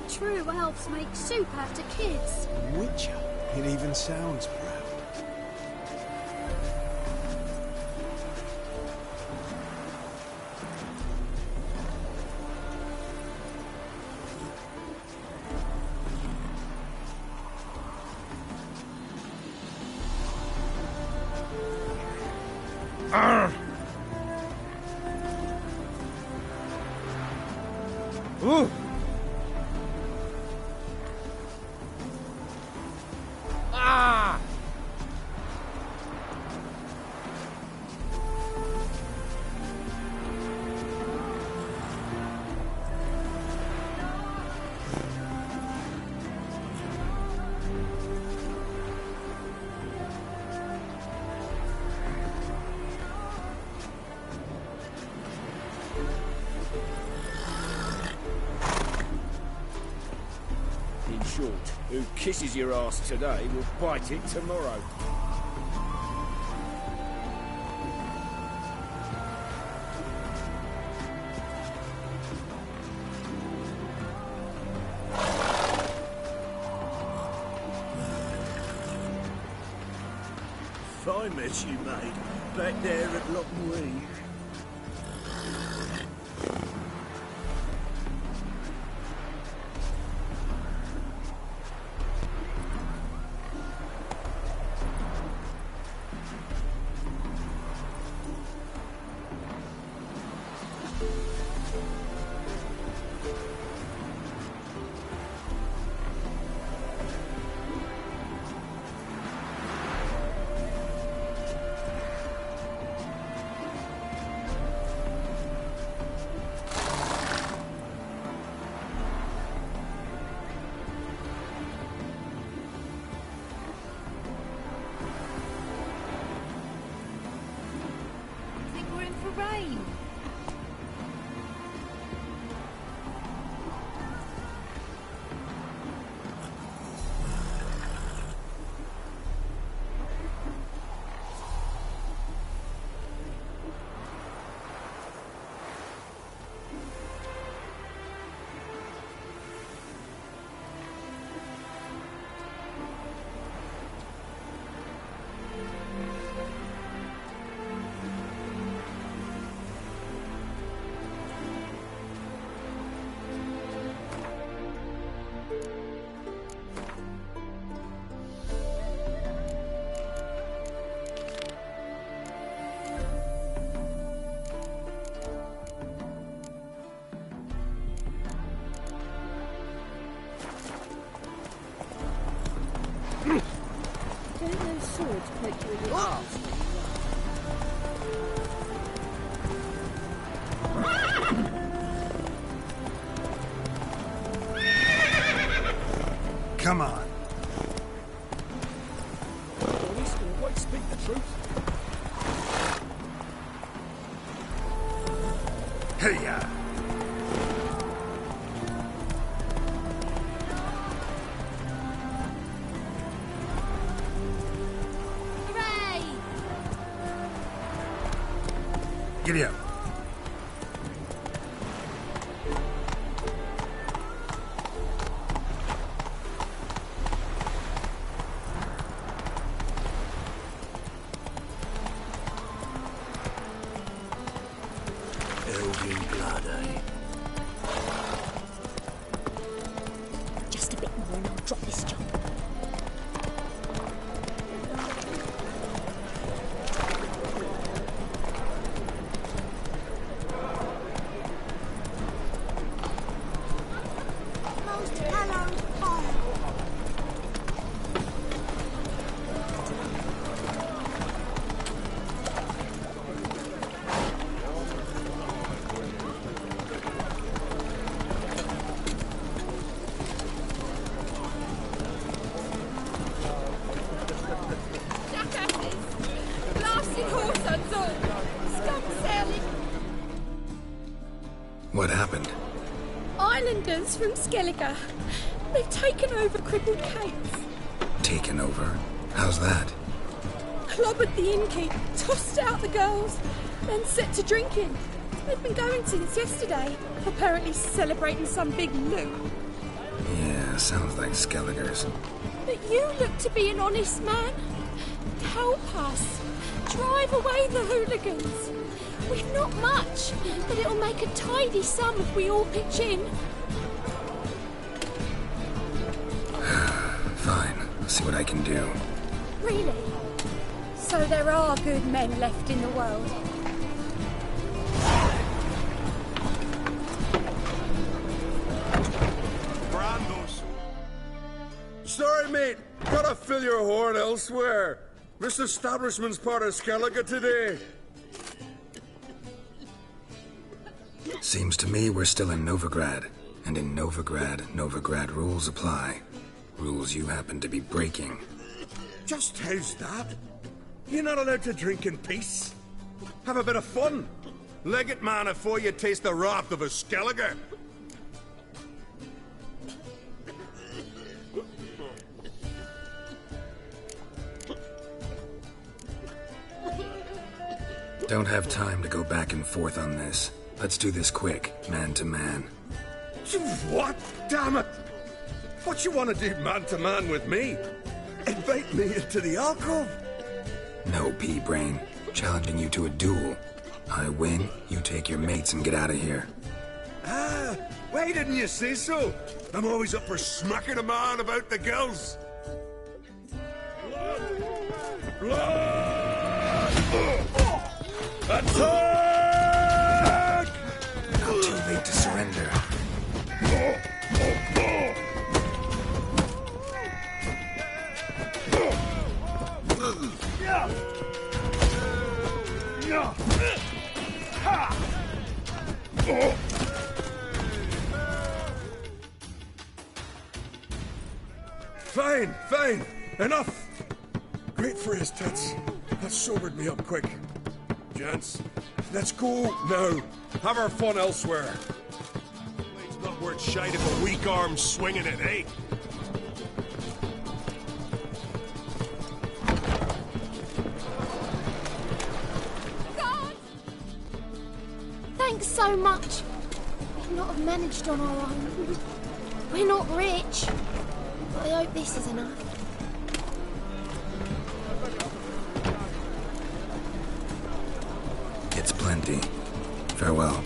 true elves make soup after kids. Witcher. It even sounds proud. Ooh! Ah! In short, who kisses your ass today will bite it tomorrow. Fine mess you made, back there at Loch Wee. Rain. Don't those swords poke you in the arse? Come on. Police always speak the truth. Hey-ya! Hooray! Giddy up. Elgin blood, eh? Just a bit more and I'll drop this job. Most hallowed fire. What happened? Islanders from Skellige. They've taken over crippled Kate's. Taken over? How's that? Clobbered the innkeep, tossed out the girls, then set to drinking. They've been going since yesterday, apparently celebrating some big loot. Yeah, sounds like Skelliger's. But you look to be an honest man. Help us. Drive away the hooligans. We've not much, but it'll make a tidy sum if we all pitch in. Fine, I'll see what I can do. Really? So there are good men left in the world? Brandos. Sorry, mate. Gotta fill your horn elsewhere. This establishment's part of Skellige today. Seems to me we're still in Novigrad. And in Novigrad rules apply. Rules you happen to be breaking. Just how's that? You're not allowed to drink in peace? Have a bit of fun. Leg it, man, before you taste the wrath of a Skellige. Don't have time to go back and forth on this. Let's do this quick, man to man. What? Damn it! What you want to do man to man with me? Invite me into the alcove? No, pea-brain. Challenging you to a duel. I win, you take your mates and get out of here. Ah, why didn't you say so? I'm always up for smacking a man about the gills. Attack! Not too late to surrender. Fine, fine. Enough. Great for his tits. That sobered me up quick. Gents, let's go now. Have our fun elsewhere. It's not worth shite if a weak arm's swinging it, eh? God! Thanks so much. We'd not have managed on our own. We're not rich. But I hope this is enough. It's plenty. Farewell.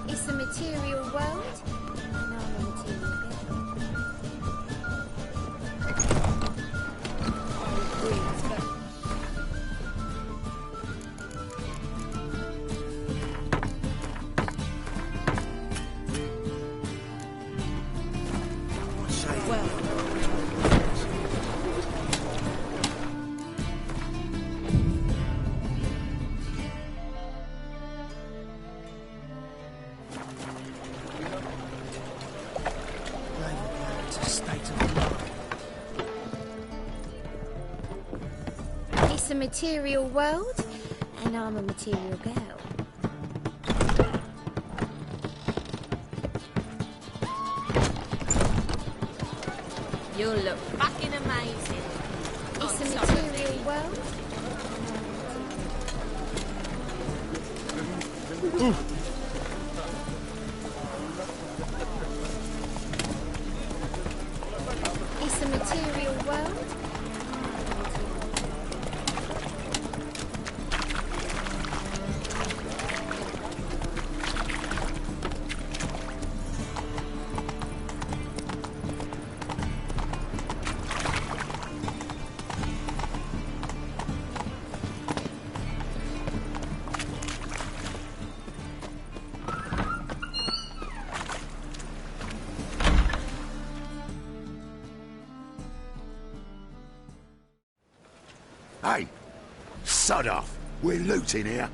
It's a material world. No, I'm a material girl. It's a material world, and I'm a material girl. You'll look fucking amazing. It's a material world. It's a material world. Hey, sod off. We're looting here.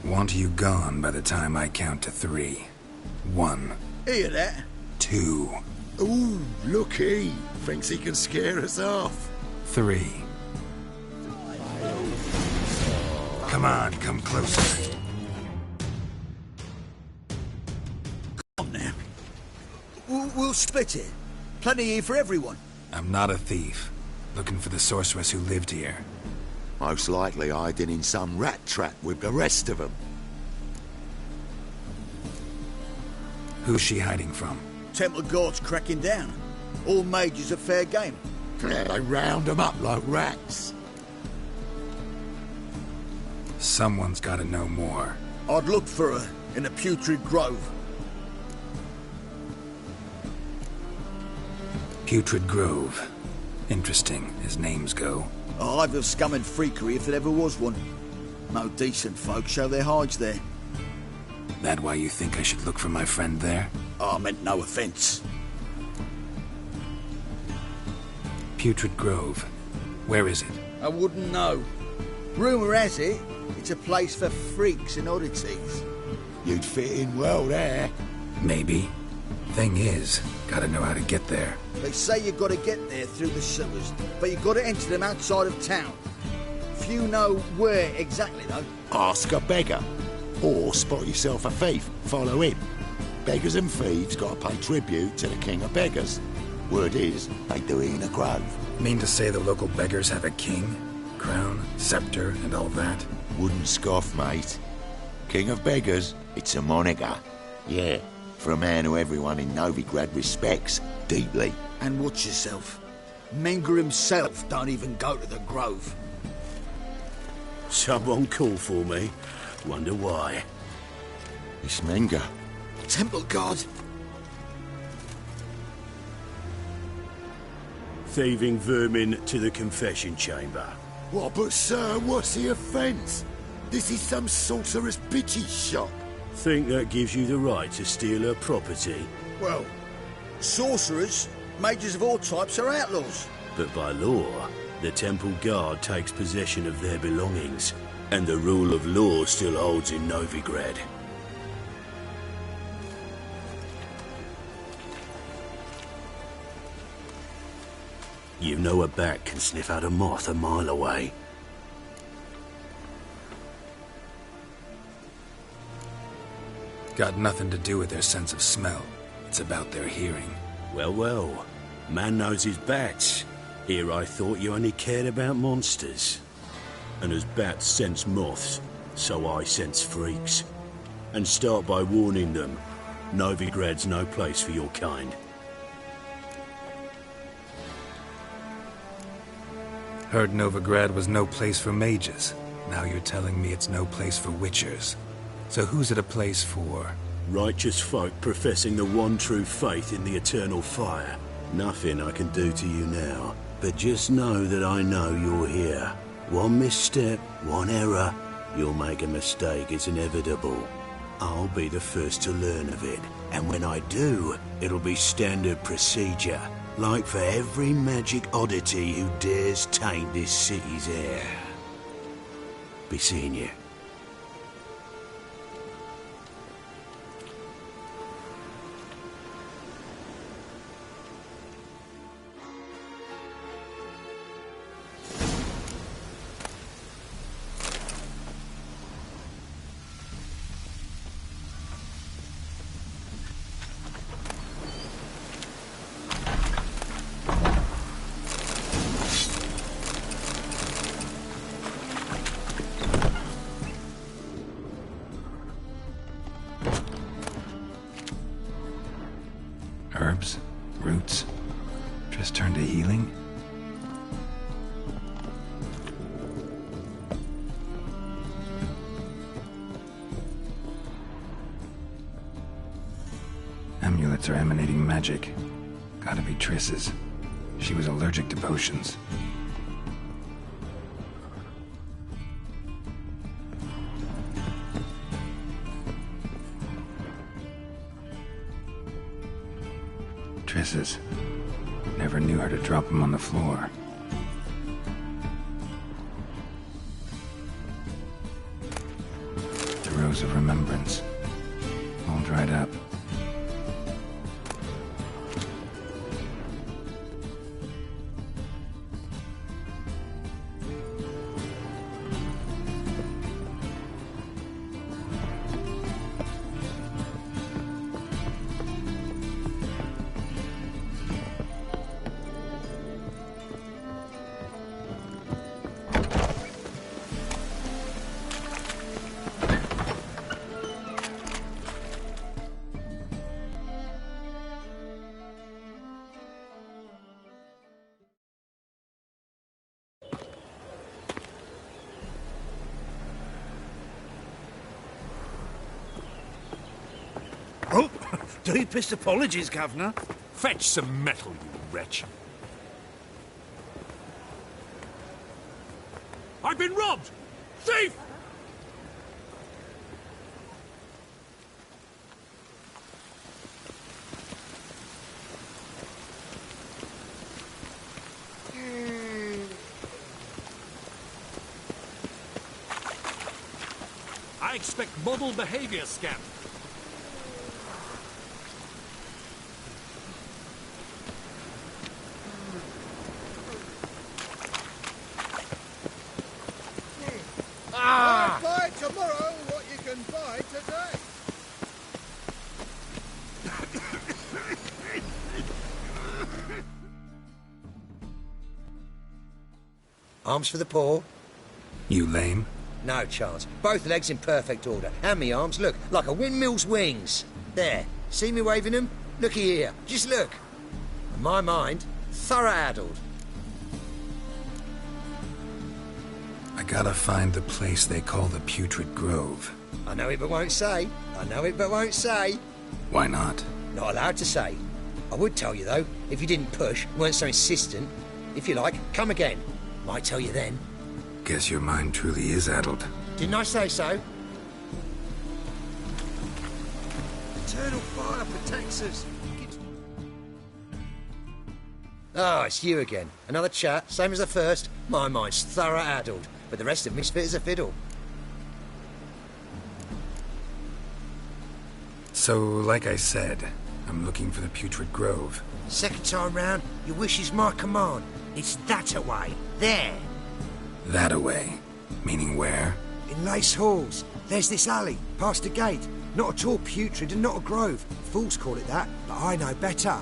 Want you gone by the time I count to 3. 1, Hear that? 2, Ooh, look he. Thinks he can scare us off. 3. Come on, come closer. Come on now. We'll split it. Plenty here for everyone. I'm not a thief. Looking for the sorceress who lived here. Most likely hiding in some rat trap with the rest of them. Who's she hiding from? Temple guards cracking down. All mages are fair game. Yeah, they round them up like rats. Someone's gotta know more. I'd look for her in the Putrid Grove. Putrid Grove. Interesting, as names go. A hive of scum and freakery if there ever was one. No decent folk show their hides there. That why you think I should look for my friend there? I meant no offence. Putrid Grove. Where is it? I wouldn't know. Rumour has it, it's a place for freaks and oddities. You'd fit in well there. Maybe. Thing is, gotta know how to get there. They say you gotta get there through the sewers, but you gotta enter them outside of town. Few know where exactly, though. Ask a beggar. Or spot yourself a thief. Follow him. Beggars and thieves gotta pay tribute to the king of beggars. Word is, they do it in a grove. Mean to say the local beggars have a king? Crown, scepter, and all that? Wouldn't scoff, mate. King of beggars, it's a moniker. Yeah, for a man who everyone in Novigrad respects deeply. And watch yourself. Menger himself don't even go to the grove. Someone called for me. Wonder why. It's Menger. Temple guard. Thieving vermin to the confession chamber. What, but sir, what's the offence? This is some sorcerer's bitchy shop. Think that gives you the right to steal her property? Well, sorcerers, mages of all types are outlaws. But by law, the temple guard takes possession of their belongings, and the rule of law still holds in Novigrad. You know a bat can sniff out a moth a mile away. Got nothing to do with their sense of smell. It's about their hearing. Well, well. Man knows his bats. Here I thought you only cared about monsters. And as bats sense moths, so I sense freaks. And start by warning them, Novigrad's no place for your kind. Heard Novigrad was no place for mages. Now you're telling me it's no place for witchers. So who's it a place for? Righteous folk professing the one true faith in the eternal fire. Nothing I can do to you now, but just know that I know you're here. One misstep, one error, you'll make a mistake, it's inevitable. I'll be the first to learn of it, and when I do, it'll be standard procedure. Like for every magic oddity who dares taint this city's air. Be seeing you. Herbs? Roots? Triss turned to healing? Amulets are emanating magic. Gotta be Triss's. She was allergic to potions. Triss's. Never knew her to drop them on the floor. The Rose of Remembrance. All dried up. Deepest apologies, Governor. Fetch some metal, you wretch. I've been robbed! Thief! I expect model behavior scan. Don't buy tomorrow what you can buy today. Arms for the poor? You lame? No chance. Both legs in perfect order. And me arms, look, like a windmill's wings. There. See me waving them? Looky here. Just look. And my mind, thorough addled. I gotta find the place they call the Putrid Grove. I know it but won't say. I know it but won't say. Why not? Not allowed to say. I would tell you, though, if you didn't push, weren't so insistent. If you like, come again. Might tell you then. Guess your mind truly is addled. Didn't I say so? Eternal fire protects us. Oh, it's you again. Another chat, same as the first. My mind's thorough addled, but the rest of me's fit as a fiddle. So, like I said, I'm looking for the Putrid Grove. Second time round, your wish is my command. It's that away. There. That away? Meaning where? In Lace Halls. There's this alley, past the gate. Not at all putrid and not a grove. Fools call it that, but I know better.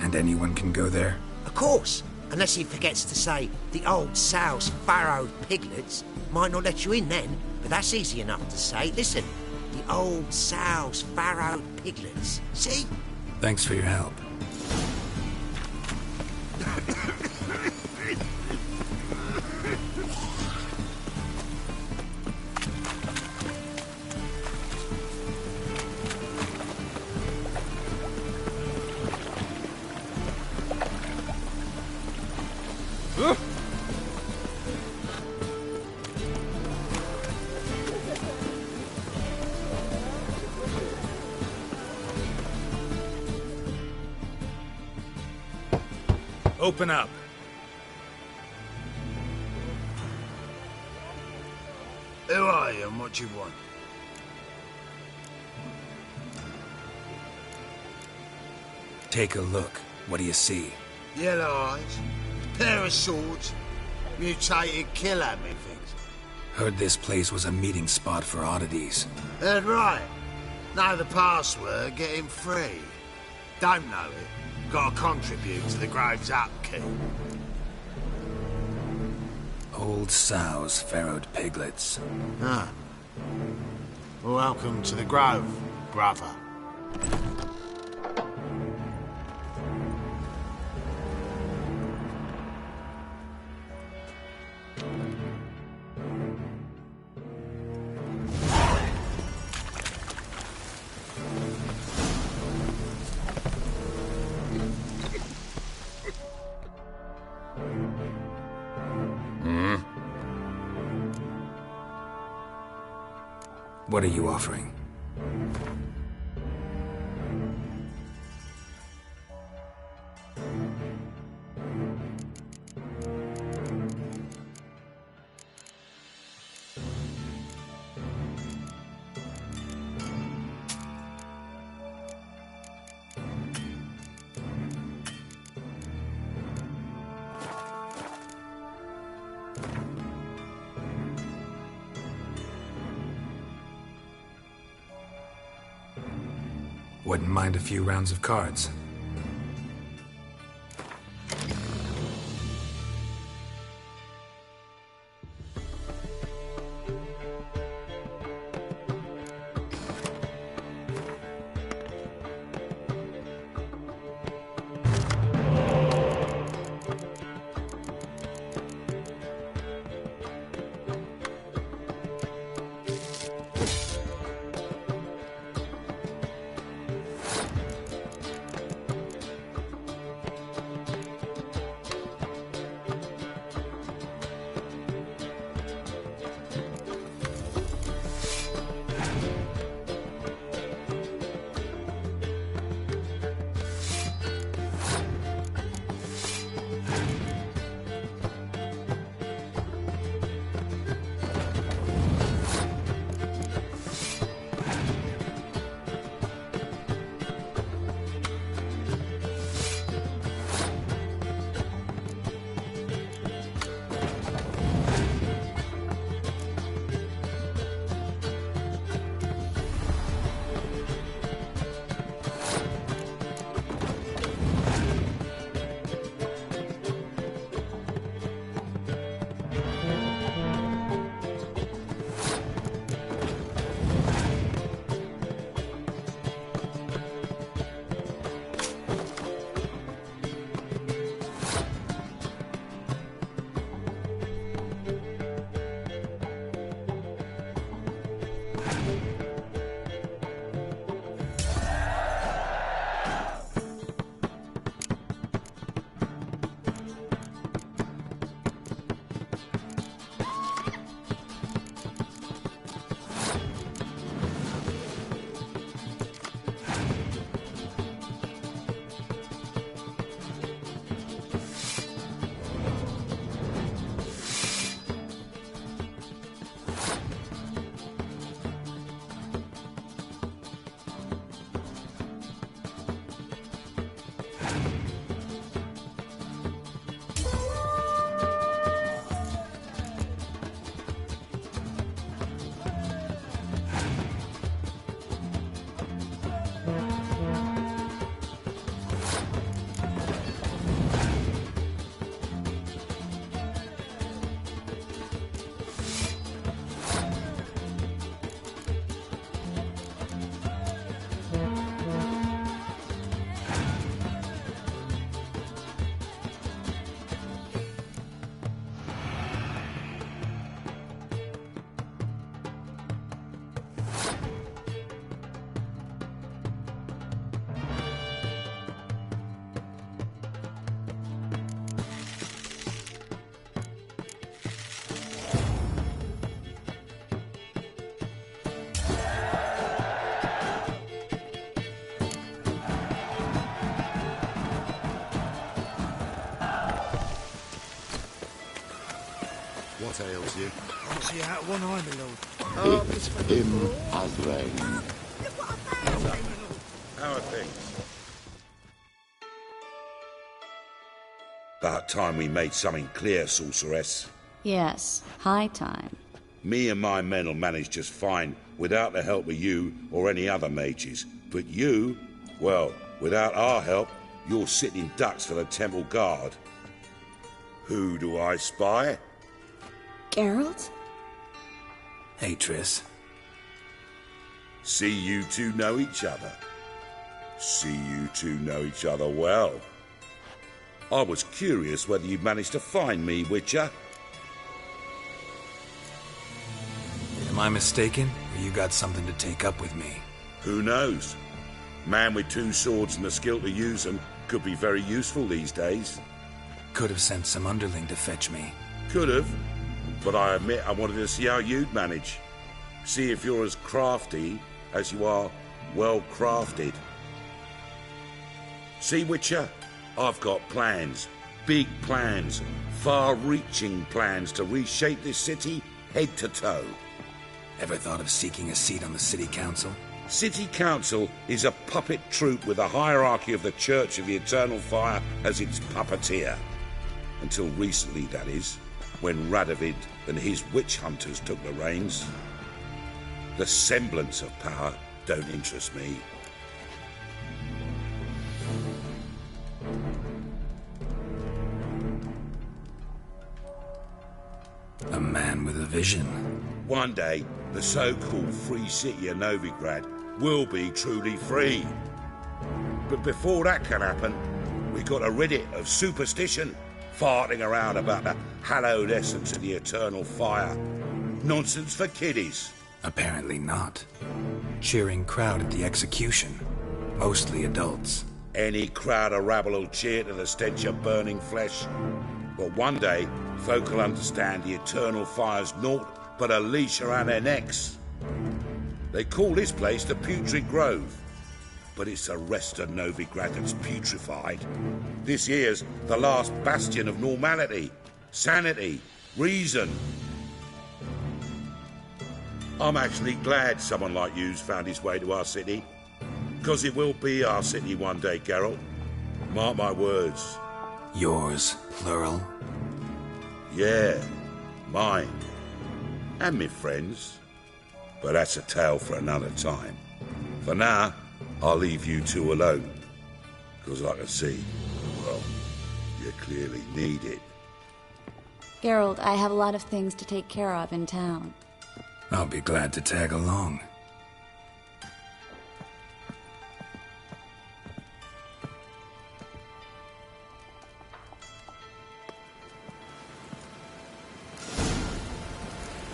And anyone can go there? Of course. Unless he forgets to say the old sow's farrowed piglets. Might not let you in then, but that's easy enough to say. Listen, the old sow's farrowed piglets. See? Thanks for your help. Open up. Who are you and what do you want? Take a look. What do you see? Yellow eyes, pair of swords, mutated killer, methinks. Heard this place was a meeting spot for oddities. Heard right. Know the password, get him free. Don't know it, gotta contribute to the Grove's upkeep. Old sows, farrowed piglets. Ah. Welcome to the Grove, brother. What are you offering? Wouldn't mind a few rounds of cards. tails you. I'll see you out one eye, my lord. Him as rain. How are things? About time we made something clear, sorceress. Yes, high time. Me and my men'll manage just fine without the help of you or any other mages. But you, well, without our help, you're sitting ducks for the temple guard. Who do I spy? Geralt? Hey, Triss. See you two know each other. See you two know each other well. I was curious whether you'd managed to find me, Witcher. Am I mistaken, or you got something to take up with me? Who knows? Man with two swords and the skill to use them could be very useful these days. Could have sent some underling to fetch me. Could have, but I admit I wanted to see how you'd manage. See if you're as crafty as you are well crafted. See, Witcher, I've got plans. Big plans. Far-reaching plans to reshape this city head to toe. Ever thought of seeking a seat on the city council? City Council is a puppet troupe with a hierarchy of the Church of the Eternal Fire as its puppeteer. Until recently, that is, when Radovid and his witch hunters took the reins. The semblance of power don't interest me. A man with a vision. One day, the so-called free city of Novigrad will be truly free. But before that can happen, we got to rid it of superstition, farting around about the hallowed essence of the eternal fire. Nonsense for kiddies. Apparently not. Cheering crowd at the execution. Mostly adults. Any crowd of rabble will cheer to the stench of burning flesh. But one day, folk will understand the eternal fire's naught but a leash around their necks. They call this place the Putrid Grove, but it's the rest of Novigrad that's putrefied. This here's the last bastion of normality, sanity, reason. I'm actually glad someone like you's found his way to our city, because it will be our city one day, Geralt. Mark my words. Yours, plural? Yeah, mine. And me friends. But that's a tale for another time. For now, I'll leave you two alone. Because I can see, well, you clearly need it. Geralt, I have a lot of things to take care of in town. I'll be glad to tag along.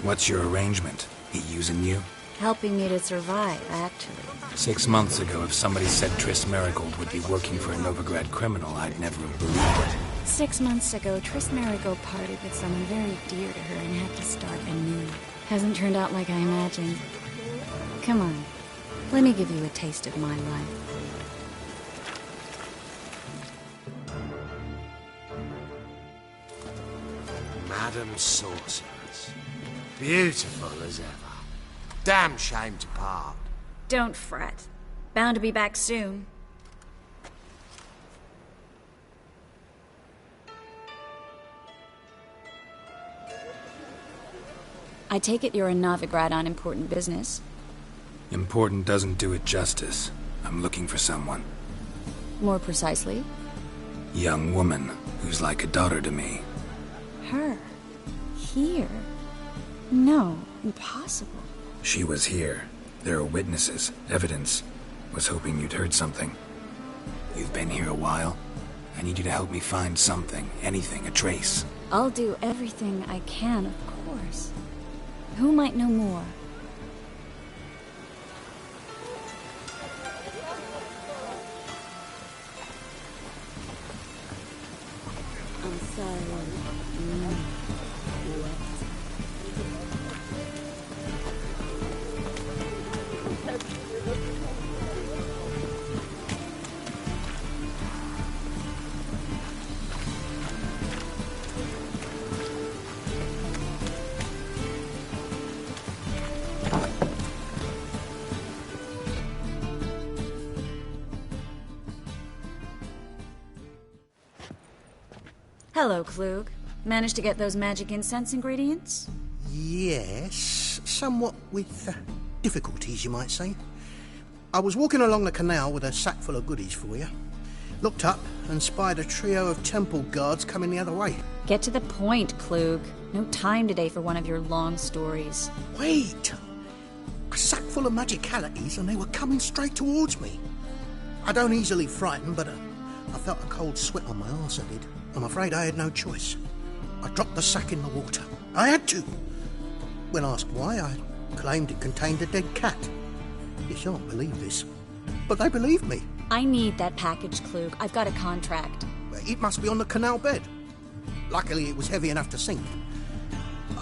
What's your arrangement? He using you? Helping me to survive, actually. 6 months ago, if somebody said Triss Marigold would be working for a Novigrad criminal, I'd never have believed it. 6 months ago, Triss Marigold parted with someone very dear to her and had to start anew. Hasn't turned out like I imagined. Come on, let me give you a taste of my life. Madam Sorceress. Beautiful as ever. Damn shame to part. Don't fret. Bound to be back soon. I take it you're in Novigrad on important business. Important doesn't do it justice. I'm looking for someone. More precisely? Young woman who's like a daughter to me. Her? Here? No, impossible. She was here. There are witnesses, evidence. Was hoping you'd heard something. You've been here a while. I need you to help me find something, anything, a trace. I'll do everything I can, of course. Who might know more? I'm sorry. Hello, Klug. Managed to get those magic incense ingredients? Yes, somewhat with difficulties, you might say. I was walking along the canal with a sack full of goodies for you. Looked up and spied a trio of temple guards coming the other way. Get to the point, Klug. No time today for one of your long stories. Wait! A sack full of magicalities and they were coming straight towards me. I don't easily frighten, but I felt a cold sweat on my arse, I did. I'm afraid I had no choice. I dropped the sack in the water. I had to. When asked why, I claimed it contained a dead cat. You shan't believe this, but they believed me. I need that package, Klug. I've got a contract. It must be on the canal bed. Luckily, it was heavy enough to sink.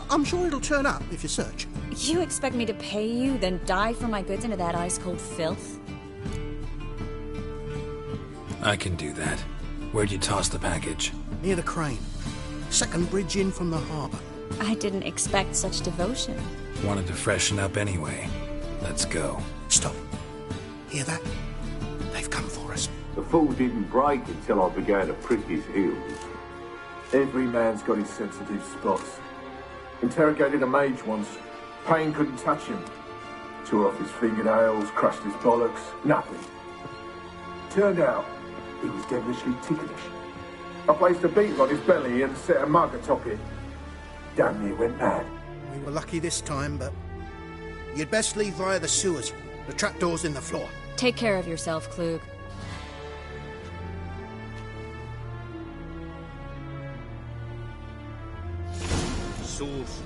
I'm sure it'll turn up if you search. You expect me to pay you, then dive for my goods into that ice-cold filth? I can do that. Where'd you toss the package? Near the crane. Second bridge in from the harbour. I didn't expect such devotion. Wanted to freshen up anyway. Let's go. Stop. Hear that? They've come for us. The fall didn't break until I began to prick his heels. Every man's got his sensitive spots. Interrogated a mage once. Pain couldn't touch him. Tore off his fingernails, crushed his bollocks. Nothing. Turned out, he was devilishly ticklish. I placed a beetle on his belly and set a mug atop it. Damn near went mad. We were lucky this time, but you'd best leave via the sewers. The trapdoor's in the floor. Take care of yourself, Klug. Sauce.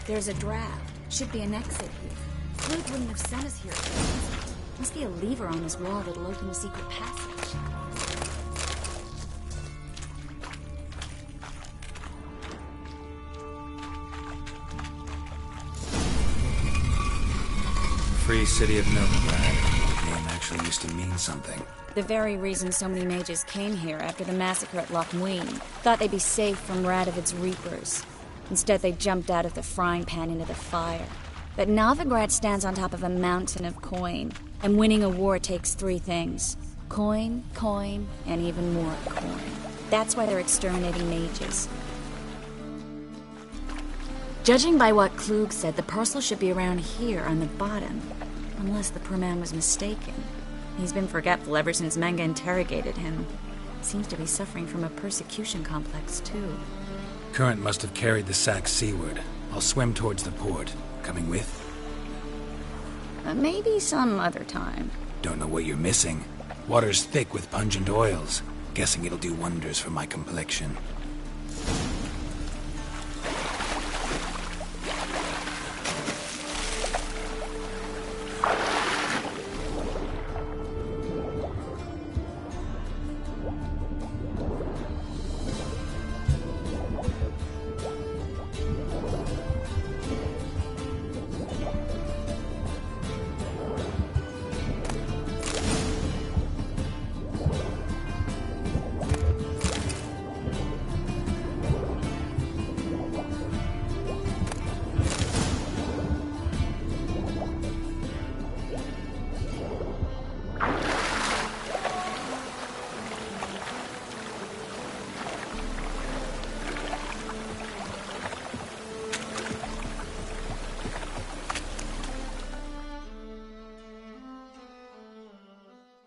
There's a draft. Should be an exit here. Klug wouldn't have sent us here if there wasn't. Must be a lever on his wall that'll open a secret passage. Free City of Novigrad. The name actually used to mean something. The very reason so many mages came here after the massacre at Loch Ween. Thought they'd be safe from Radovid's reapers. Instead, they jumped out of the frying pan into the fire. But Novigrad stands on top of a mountain of coin, and winning a war takes three things. Coin, coin, and even more coin. That's why they're exterminating mages. Judging by what Klug said, the parcel should be around here on the bottom. Unless the poor man was mistaken. He's been forgetful ever since Manga interrogated him. Seems to be suffering from a persecution complex, too. Current must have carried the sack seaward. I'll swim towards the port. Coming with? Maybe some other time. Don't know what you're missing. Water's thick with pungent oils. Guessing it'll do wonders for my complexion.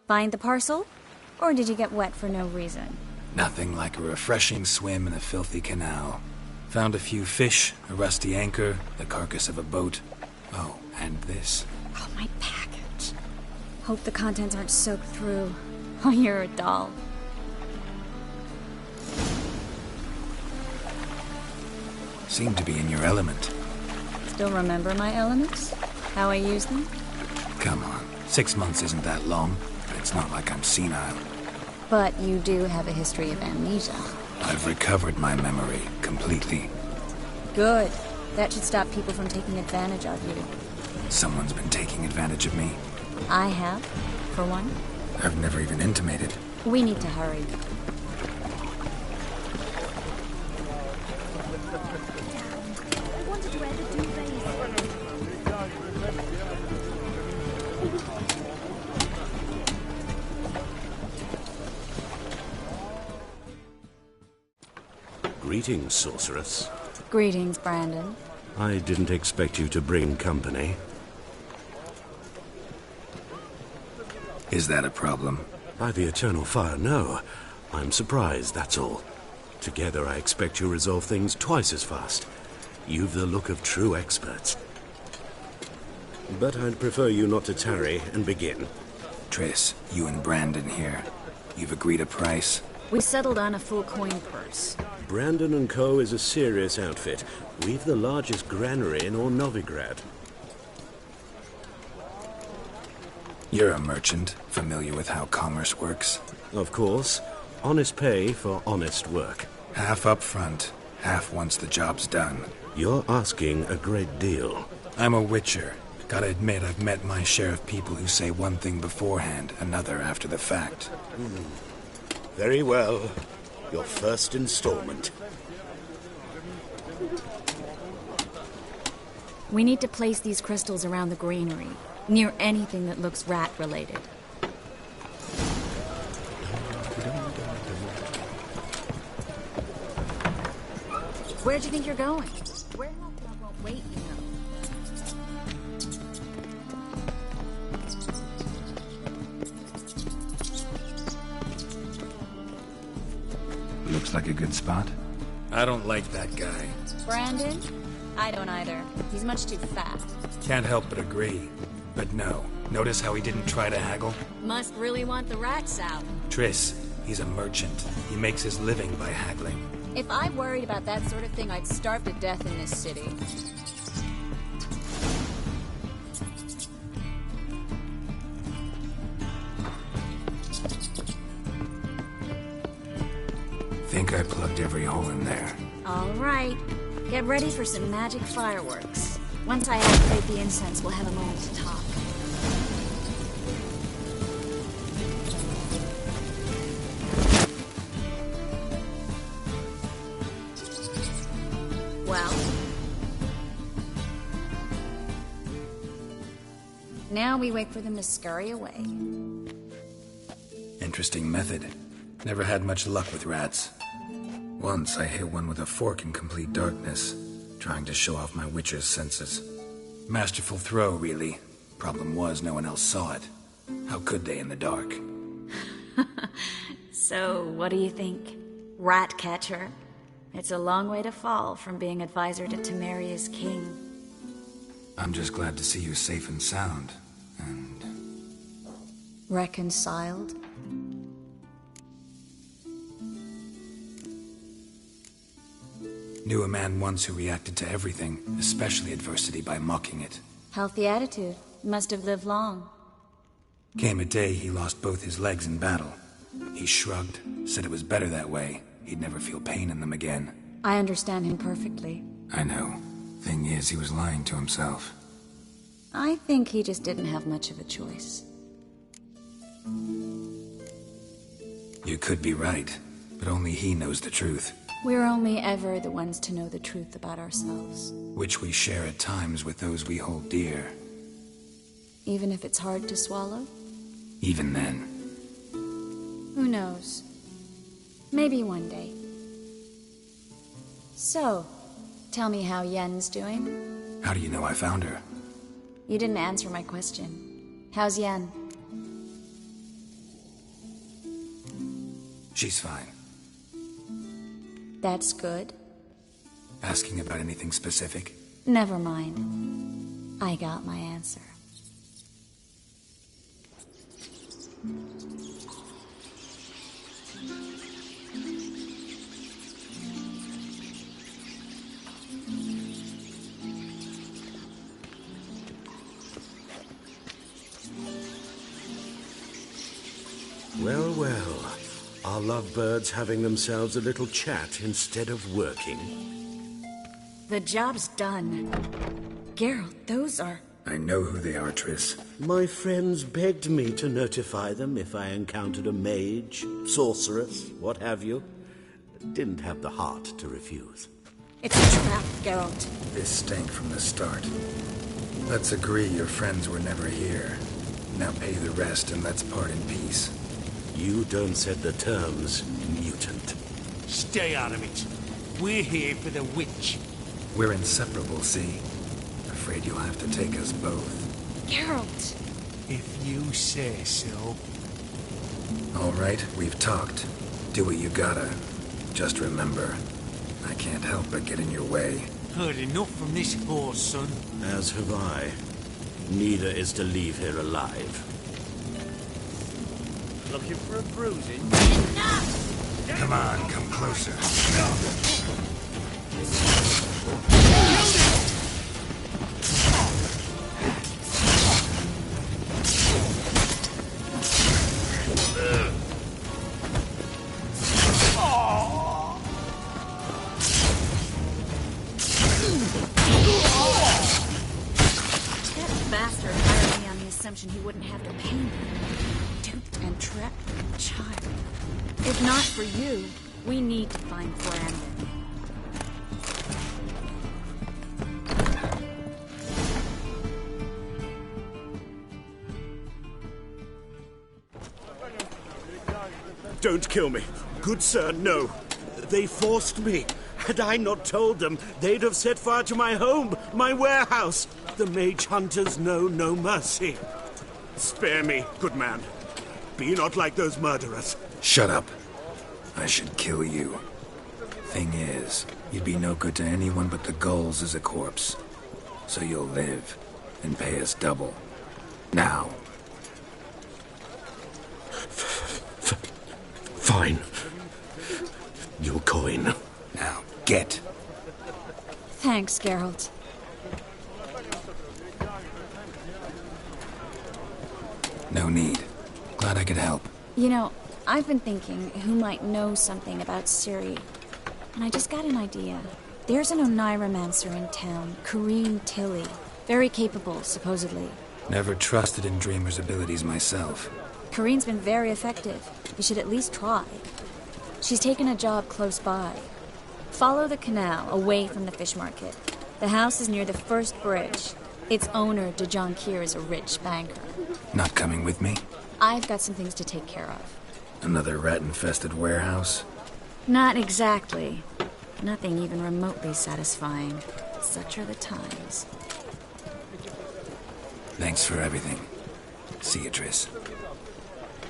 Find the parcel? Or did you get wet for no reason? Nothing like a refreshing swim in a filthy canal. Found a few fish, a rusty anchor, the carcass of a boat. Oh, and this. Oh, my package. Hope the contents aren't soaked through. Oh, you're a doll. Seem to be in your element. Still remember my elements? How I use them? Come on, 6 months isn't that long. It's not like I'm senile. But you do have a history of amnesia. I've recovered my memory completely. Good. That should stop people from taking advantage of you. Someone's been taking advantage of me. I have, for one. I've never even intimated. We need to hurry. I wanted to wear the duvets. Greetings, sorceress. Greetings, Brandon. I didn't expect you to bring company. Is that a problem? By the eternal fire, no. I'm surprised, that's all. Together, I expect you'll resolve things twice as fast. You've the look of true experts. But I'd prefer you not to tarry and begin. Triss, you and Brandon here. You've agreed a price? We settled on a full coin purse. Brandon & Co. is a serious outfit. We've the largest granary in all Novigrad. You're a merchant, familiar with how commerce works? Of course. Honest pay for honest work. Half up front, half once the job's done. You're asking a great deal. I'm a witcher. Gotta admit, I've met my share of people who say one thing beforehand, another after the fact. Very well. Your first installment. We need to place these crystals around the granary, near anything that looks rat-related. Where do you think you're going? Where I won't wait, you know. Looks like a good spot. I don't like that guy. Brandon? I don't either. He's much too fat. Can't help but agree. But no. Notice how he didn't try to haggle? Must really want the rats out. Triss, he's a merchant. He makes his living by haggling. If I worried about that sort of thing, I'd starve to death in this city. Think I plugged every hole in there. All right. Get ready for some magic fireworks. Once I activate the incense, we'll have a moment to talk. Well? Now we wait for them to scurry away. Interesting method. Never had much luck with rats. Once I hit one with a fork in complete darkness, trying to show off my witcher's senses. Masterful throw, really. Problem was, no one else saw it. How could they in the dark? So, what do you think? Rat catcher? It's a long way to fall from being advisor to Temeria's king. I'm just glad to see you safe and sound. And... reconciled? Knew a man once who reacted to everything, especially adversity, by mocking it. Healthy attitude. Must have lived long. Came a day he lost both his legs in battle. He shrugged, said it was better that way. He'd never feel pain in them again. I understand him perfectly. I know. Thing is, he was lying to himself. I think he just didn't have much of a choice. You could be right, but only he knows the truth. We're only ever the ones to know the truth about ourselves. Which we share at times with those we hold dear. Even if it's hard to swallow? Even then. Who knows? Maybe one day. So, tell me how Yen's doing? How do you know I found her? You didn't answer my question. How's Yen? She's fine. That's good. Asking about anything specific? Never mind. I got my answer. Well, well. Our lovebirds having themselves a little chat instead of working. The job's done. Geralt, those are... I know who they are, Triss. My friends begged me to notify them if I encountered a mage, sorceress, what have you. Didn't have the heart to refuse. It's a trap, Geralt. This stank from the start. Let's agree your friends were never here. Now pay the rest and let's part in peace. You don't set the terms, mutant. Stay out of it. We're here for the witch. We're inseparable, see? Afraid you'll have to take us both. Geralt! If you say so. All right, we've talked. Do what you gotta. Just remember, I can't help but get in your way. Heard enough from this horse, son. As have I. Neither is to leave here alive. Looking for a bruising? Enough! Come on, come closer. He wouldn't have to pay me. Duped and trapped a child. If not for you, we need to find Brandon. Don't kill me. Good sir, no. They forced me. Had I not told them, they'd have set fire to my home, my warehouse. The mage hunters know no mercy. Spare me, good man. Be not like those murderers. Shut up. I should kill you. Thing is, you'd be no good to anyone but the gulls as a corpse. So you'll live and pay us double. Now. Fine. Your coin. Now, get. Thanks, Geralt. No need. Glad I could help. You know, I've been thinking who might know something about Ciri. And I just got an idea. There's an Oneiromancer in town, Corrine Tilly. Very capable, supposedly. Never trusted in Dreamer's abilities myself. Corrine's been very effective. You should at least try. She's taken a job close by. Follow the canal, away from the fish market. The house is near the first bridge. Its owner, DeJohn Kier, is a rich banker. Not coming with me? I've got some things to take care of. Another rat-infested warehouse? Not exactly. Nothing even remotely satisfying. Such are the times. Thanks for everything. See you, Triss.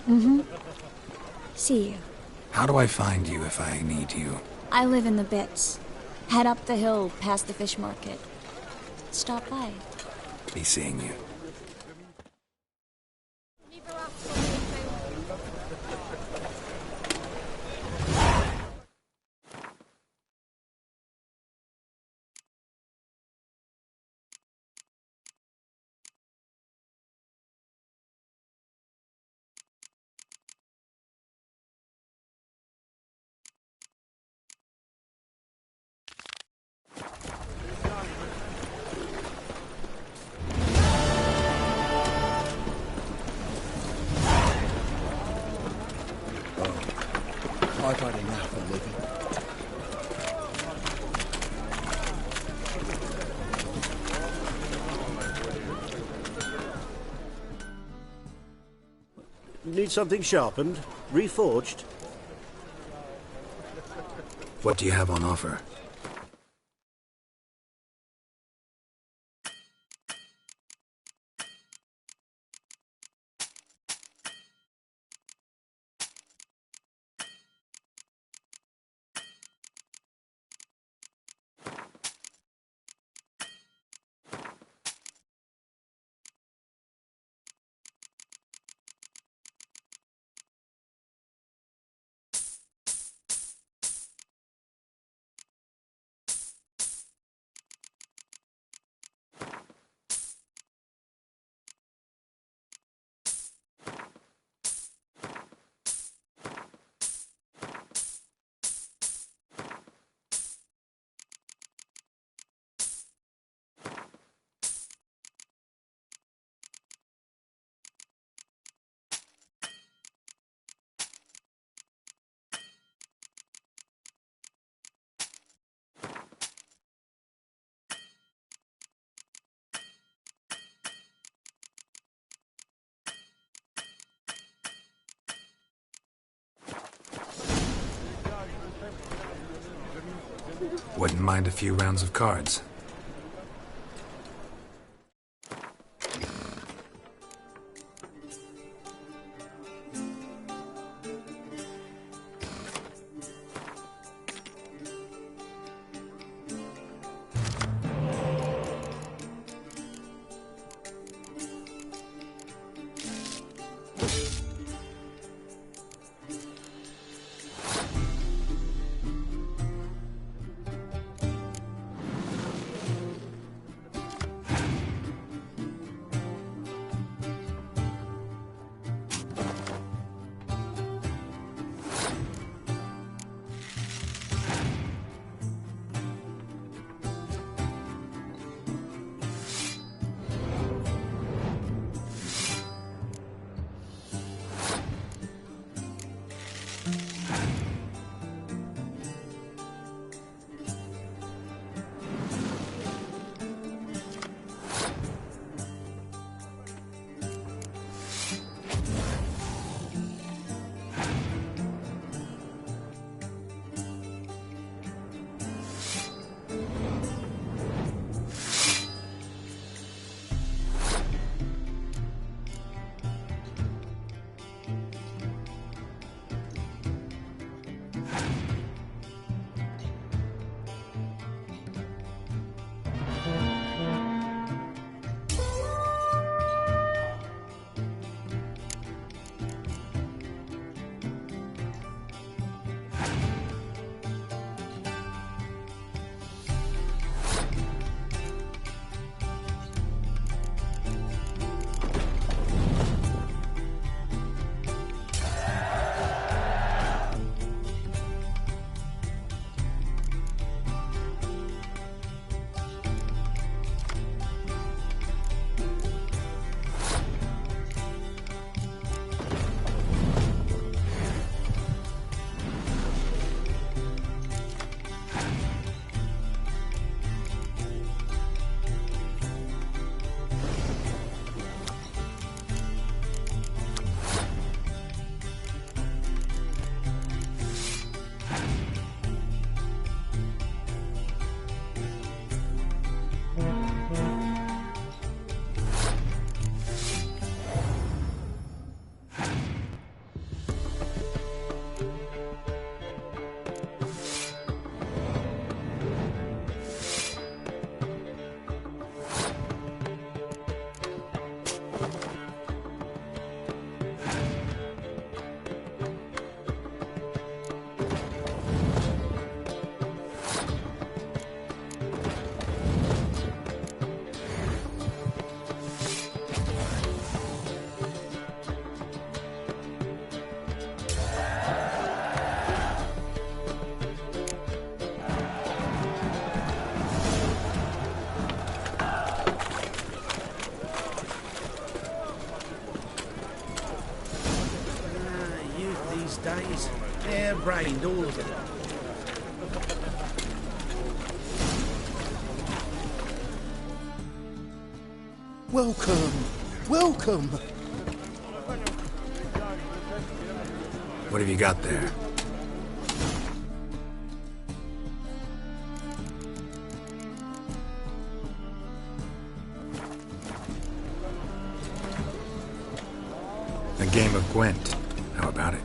Mm-hmm. See you. How do I find you if I need you? I live in the Bits. Head up the hill past the fish market. Stop by. Be seeing you. I've had enough of living. Need something sharpened? Reforged? What do you have on offer? Wouldn't mind a few rounds of cards. Days. Hair-brained, all of them. Welcome. Welcome. What have you got there? A game of Gwent. How about it?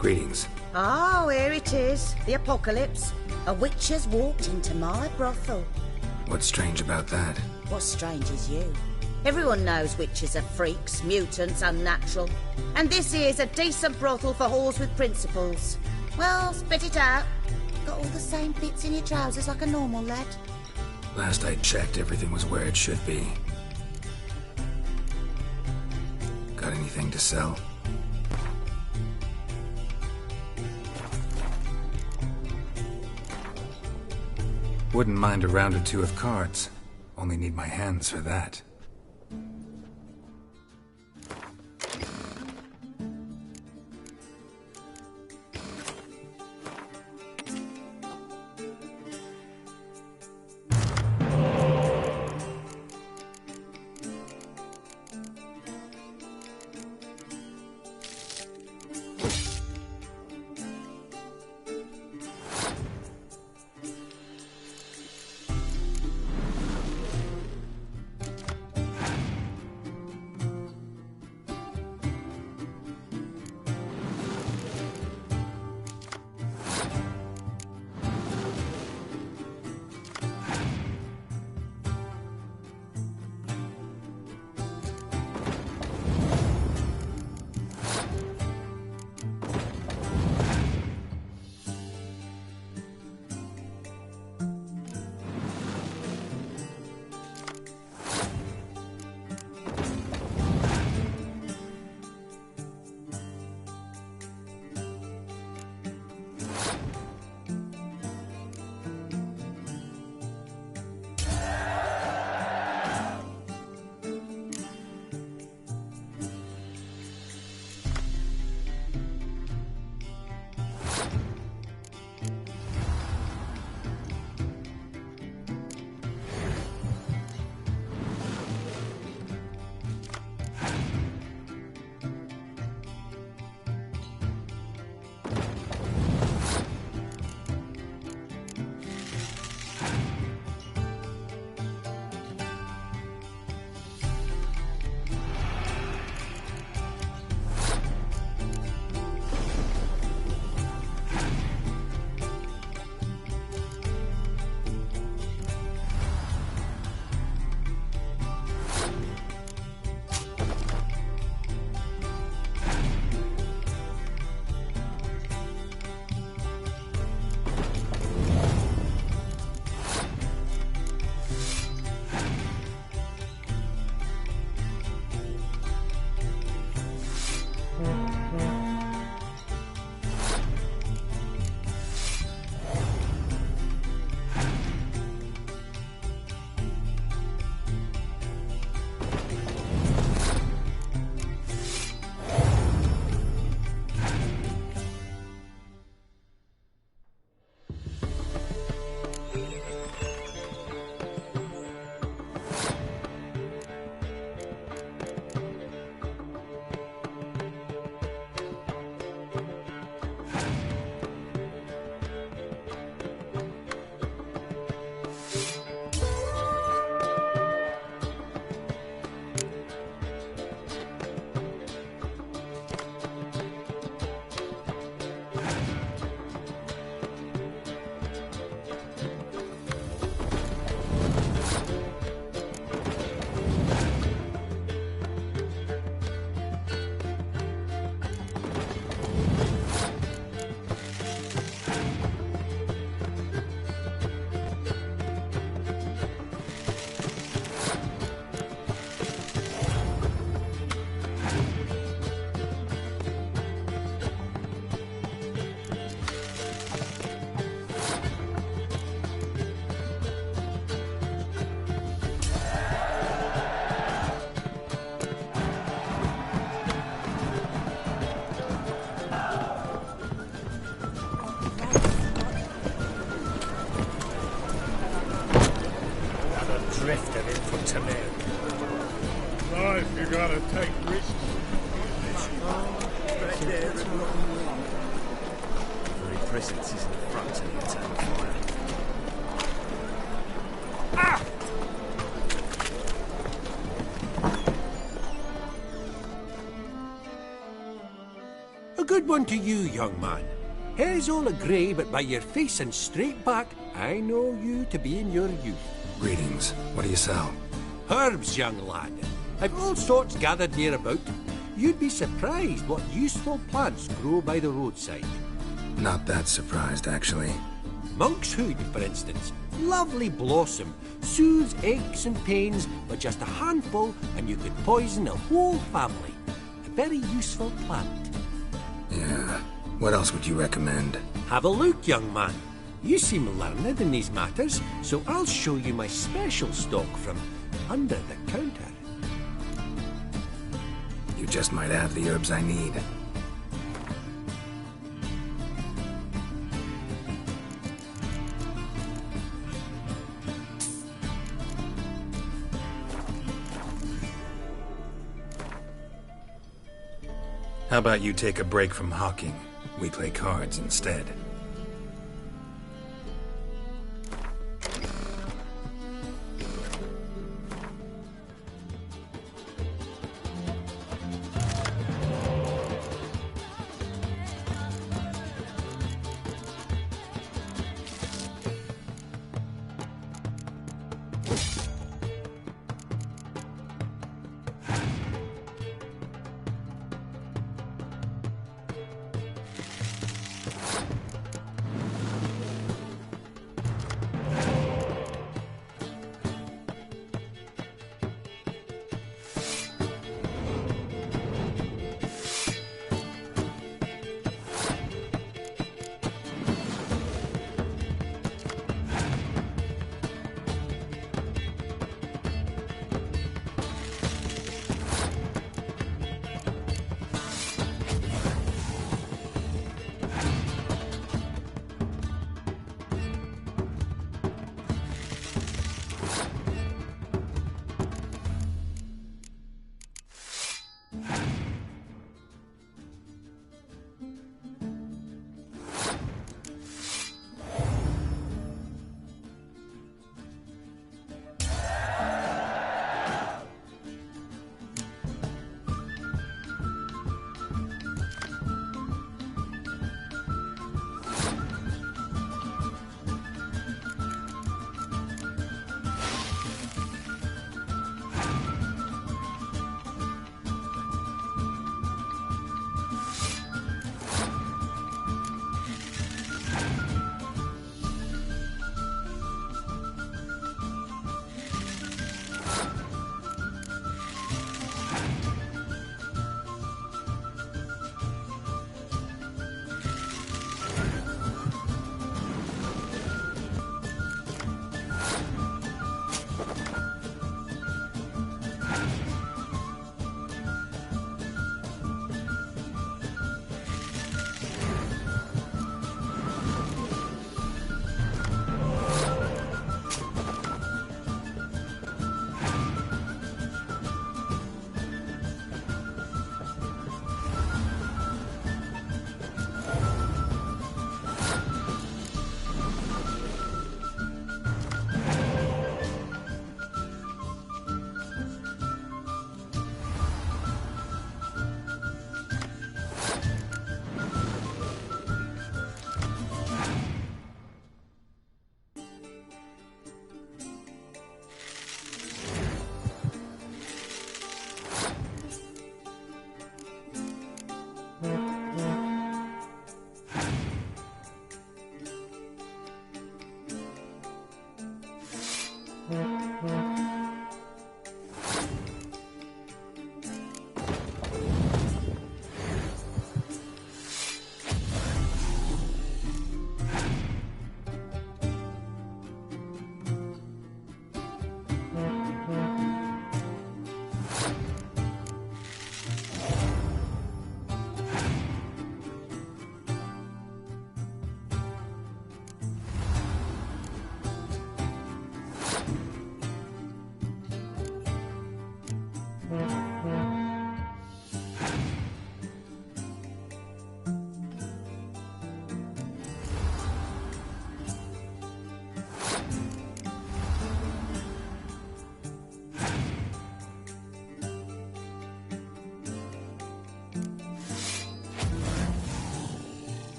Greetings. Oh, here it is. The apocalypse. A witch has walked into my brothel. What's strange about that? What's strange is you. Everyone knows witches are freaks, mutants, unnatural. And this here's a decent brothel for whores with principles. Well, spit it out. Got all the same bits in your trousers like a normal lad. Last I checked, everything was where it should be. Got anything to sell? Wouldn't mind a round or two of cards. Only need my hands for that. to men. Life, you gotta take risks. Very presence is in the front of the eternal fire. Ah! A good one to you, young man. Hair's all a grey, but by your face and straight back, I know you to be in your youth. Greetings. What do you sell? Herbs, young lad. I've all sorts gathered near about. You'd be surprised what useful plants grow by the roadside. Not that surprised, actually. Monk's hood, for instance. Lovely blossom. Soothes aches and pains, but just a handful and you could poison a whole family. A very useful plant. Yeah. What else would you recommend? Have a look, young man. You seem learned in these matters, so I'll show you my special stock from under the counter. You just might have the herbs I need. How about you take a break from hawking? We play cards instead.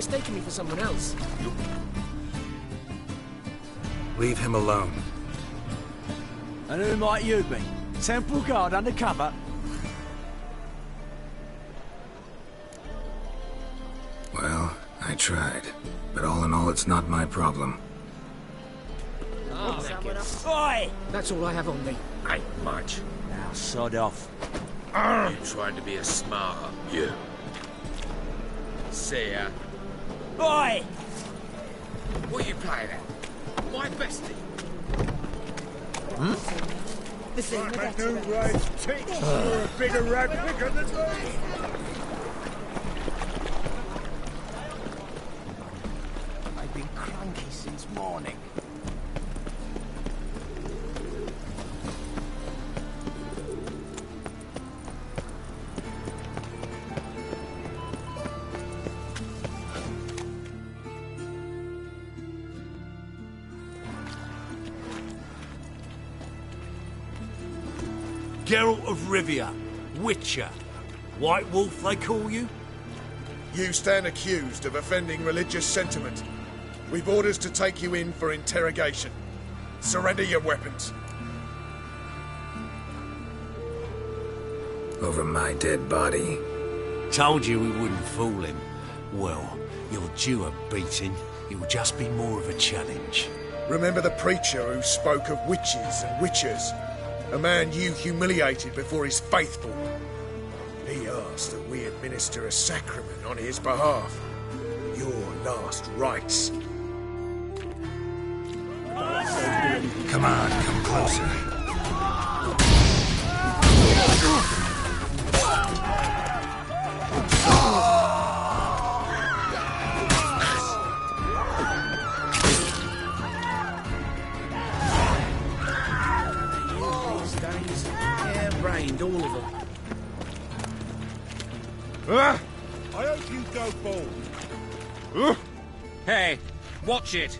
mistaken me for someone else. Leave him alone. And who might you be? Temple guard undercover? Well, I tried. But all in all, it's not my problem. Oi! That's all I have on me. Ain't much. Now, sod off. You trying to be a smarter, you. See ya. Oi! What are you playing at? My bestie. That new right takes you're a bigger rat picker than me. I've been cranky since morning. Geralt of Rivia, Witcher. White Wolf, they call you? You stand accused of offending religious sentiment. We've orders to take you in for interrogation. Surrender your weapons. Over my dead body. Told you we wouldn't fool him. Well, you're due a beating. It'll just be more of a challenge. Remember the preacher who spoke of witches and witchers? A man you humiliated before his faithful. He asked that we administer a sacrament on his behalf. Your last rites. Come on, come closer. Rained, all of them. I hope you go bald. Hey, watch it.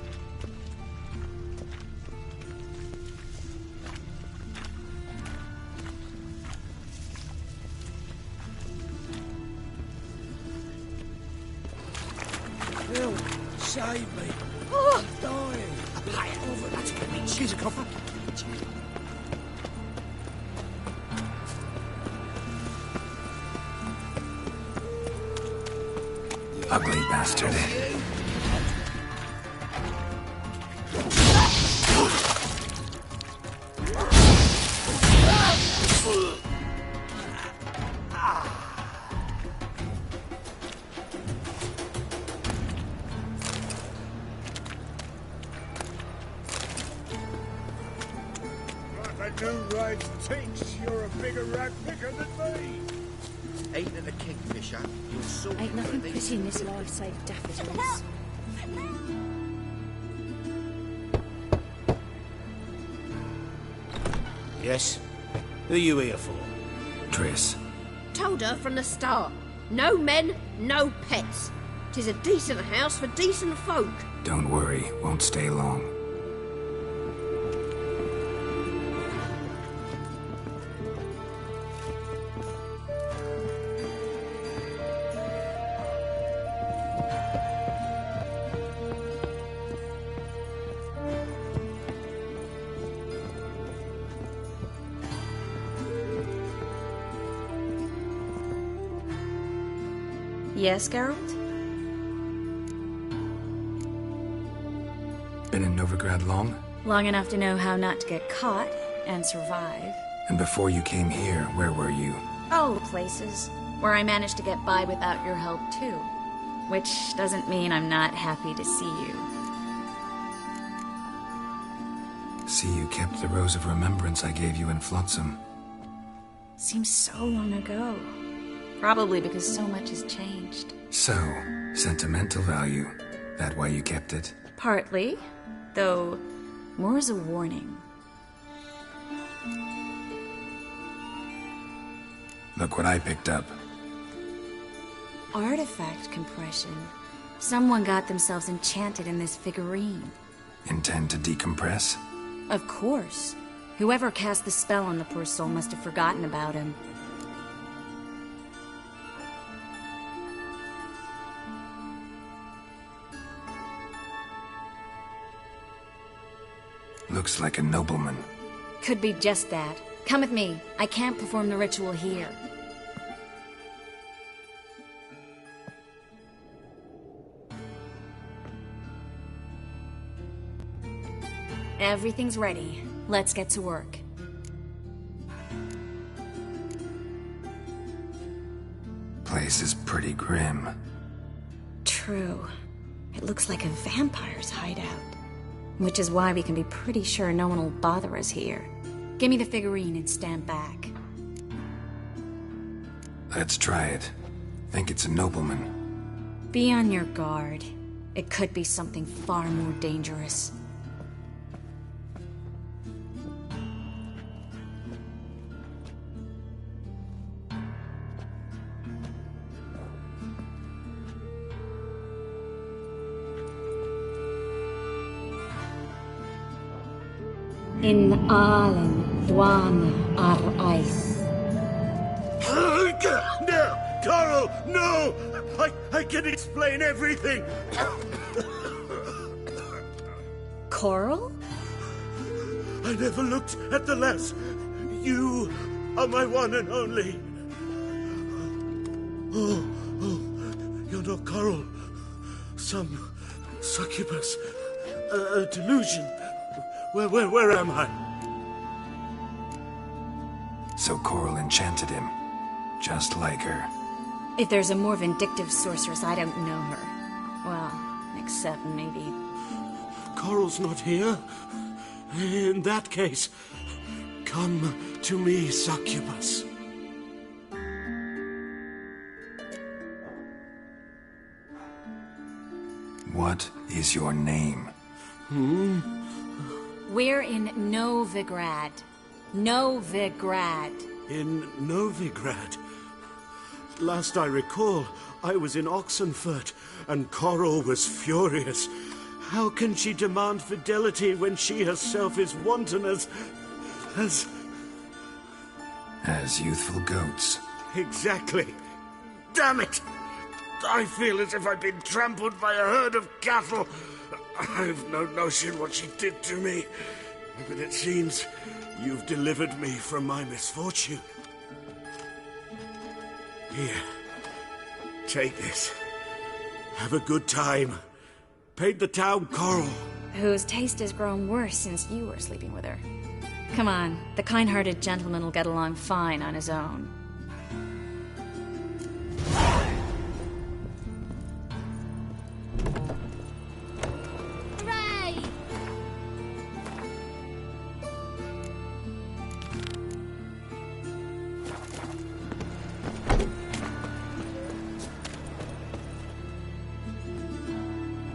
Phil, save me. Oh. I'm dying. A player. Oh, that's going to be cheese and coffee. Ugly bastard. That new right takes you're a bigger rat picker than me. Ain't it a kingfisher? You'll sort Ain't nothing pretty in this life save daffodils. Yes? Who are you here for? Triss. Told her from the start. No men, no pets. 'Tis a decent house for decent folk. Don't worry, won't stay long. Yes, Geralt? Been in Novigrad long? Long enough to know how not to get caught and survive. And before you came here, where were you? Oh, places where I managed to get by without your help, too. Which doesn't mean I'm not happy to see you. See, you kept the rose of remembrance I gave you in Flotsam. Seems so long ago. Probably because so much has changed. So, sentimental value. That why you kept it? Partly, though more as a warning. Look what I picked up. Artifact compression. Someone got themselves enchanted in this figurine. Intend to decompress? Of course. Whoever cast the spell on the poor soul must have forgotten about him. Looks like a nobleman. Could be just that. Come with me. I can't perform the ritual here. Everything's ready. Let's get to work. Place is pretty grim. True. It looks like a vampire's hideout. Which is why we can be pretty sure no one will bother us here. Give me the figurine and stand back. Let's try it. Think it's a nobleman. Be on your guard. It could be something far more dangerous. In Allen, Dwan, Ar-Ice. No! Coral, no! I can explain everything! Coral? I never looked at the lass. You are my one and only. Oh, you're not Coral. Some succubus. A delusion. Where am I? So Coral enchanted him, just like her. If there's a more vindictive sorceress, I don't know her. Well, except maybe... Coral's not here. In that case, come to me, succubus. What is your name? We're in Novigrad. Novigrad. In Novigrad? Last I recall, I was in Oxenfurt, and Coral was furious. How can she demand fidelity when she herself is wanton as youthful goats. Exactly. Damn it! I feel as if I've been trampled by a herd of cattle. I've no notion what she did to me, but it seems you've delivered me from my misfortune. Here, take this. Have a good time. Paid the town Coral. Whose taste has grown worse since you were sleeping with her. Come on, the kind-hearted gentleman will get along fine on his own.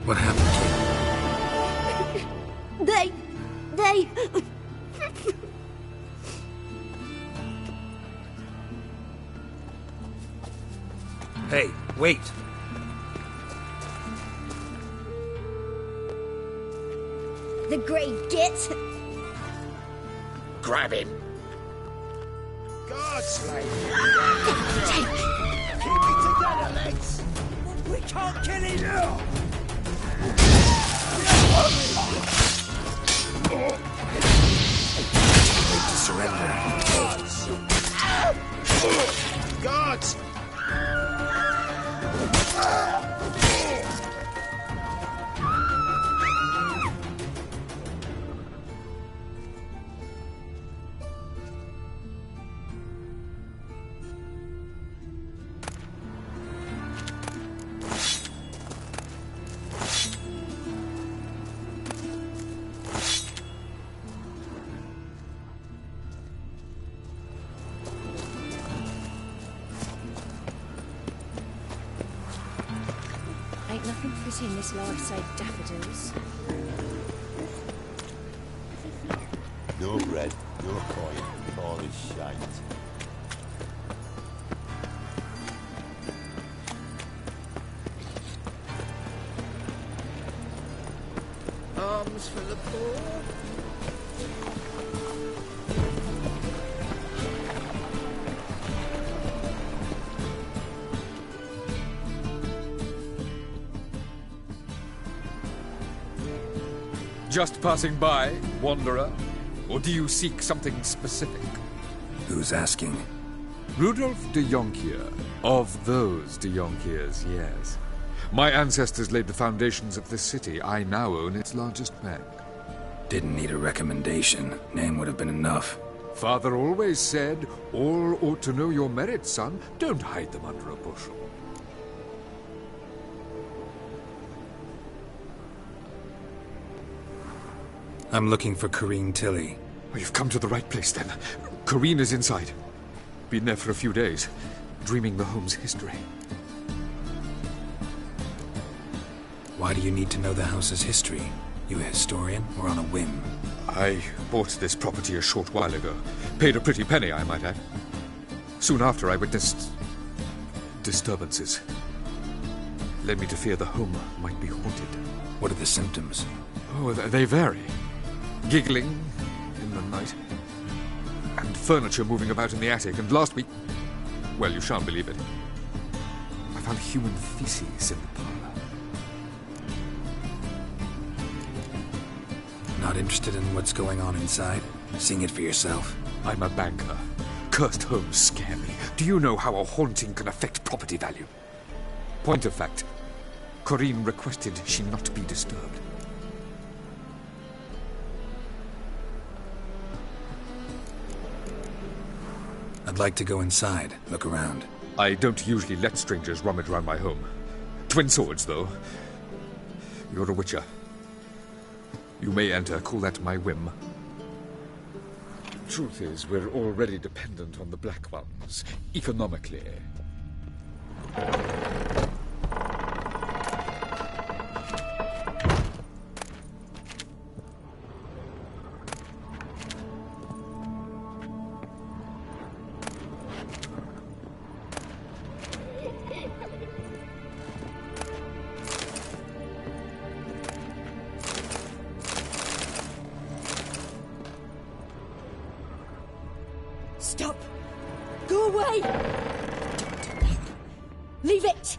What happened? They... Hey, wait! The Grey Git. Grab him. Godslike! Keep it together, legs! We can't kill him now! Wait to surrender. Guards! Ain't nothing pretty in this life save daffodils. No bread, no coin, all is shite. Arms for the poor. Just passing by, wanderer? Or do you seek something specific? Who's asking? Rudolf de Jonkier. Of those de Jonkiers, yes. My ancestors laid the foundations of this city. I now own its largest bank. Didn't need a recommendation. Name would have been enough. Father always said, all ought to know your merits, son. Don't hide them under a bushel. I'm looking for Corrine Tilly. Well, you've come to the right place, then. Corrine is inside. Been there for a few days, dreaming the home's history. Why do you need to know the house's history? You a historian, or on a whim? I bought this property a short while ago. Paid a pretty penny, I might add. Soon after, I witnessed disturbances. Led me to fear the home might be haunted. What are the symptoms? Oh, they vary. Giggling in the night. And furniture moving about in the attic. And last week... well, you shan't believe it. I found human feces in the parlor. Not interested in what's going on inside? Seeing it for yourself? I'm a banker. Cursed homes scare me. Do you know how a haunting can affect property value? Point of fact, Corrine requested she not be disturbed. I'd like to go inside, look around. I don't usually let strangers rummage around my home. Twin swords, though. You're a witcher. You may enter, call that my whim. Truth is, we're already dependent on the Black Ones, economically. Stop! Go away! Don't do that. Leave it!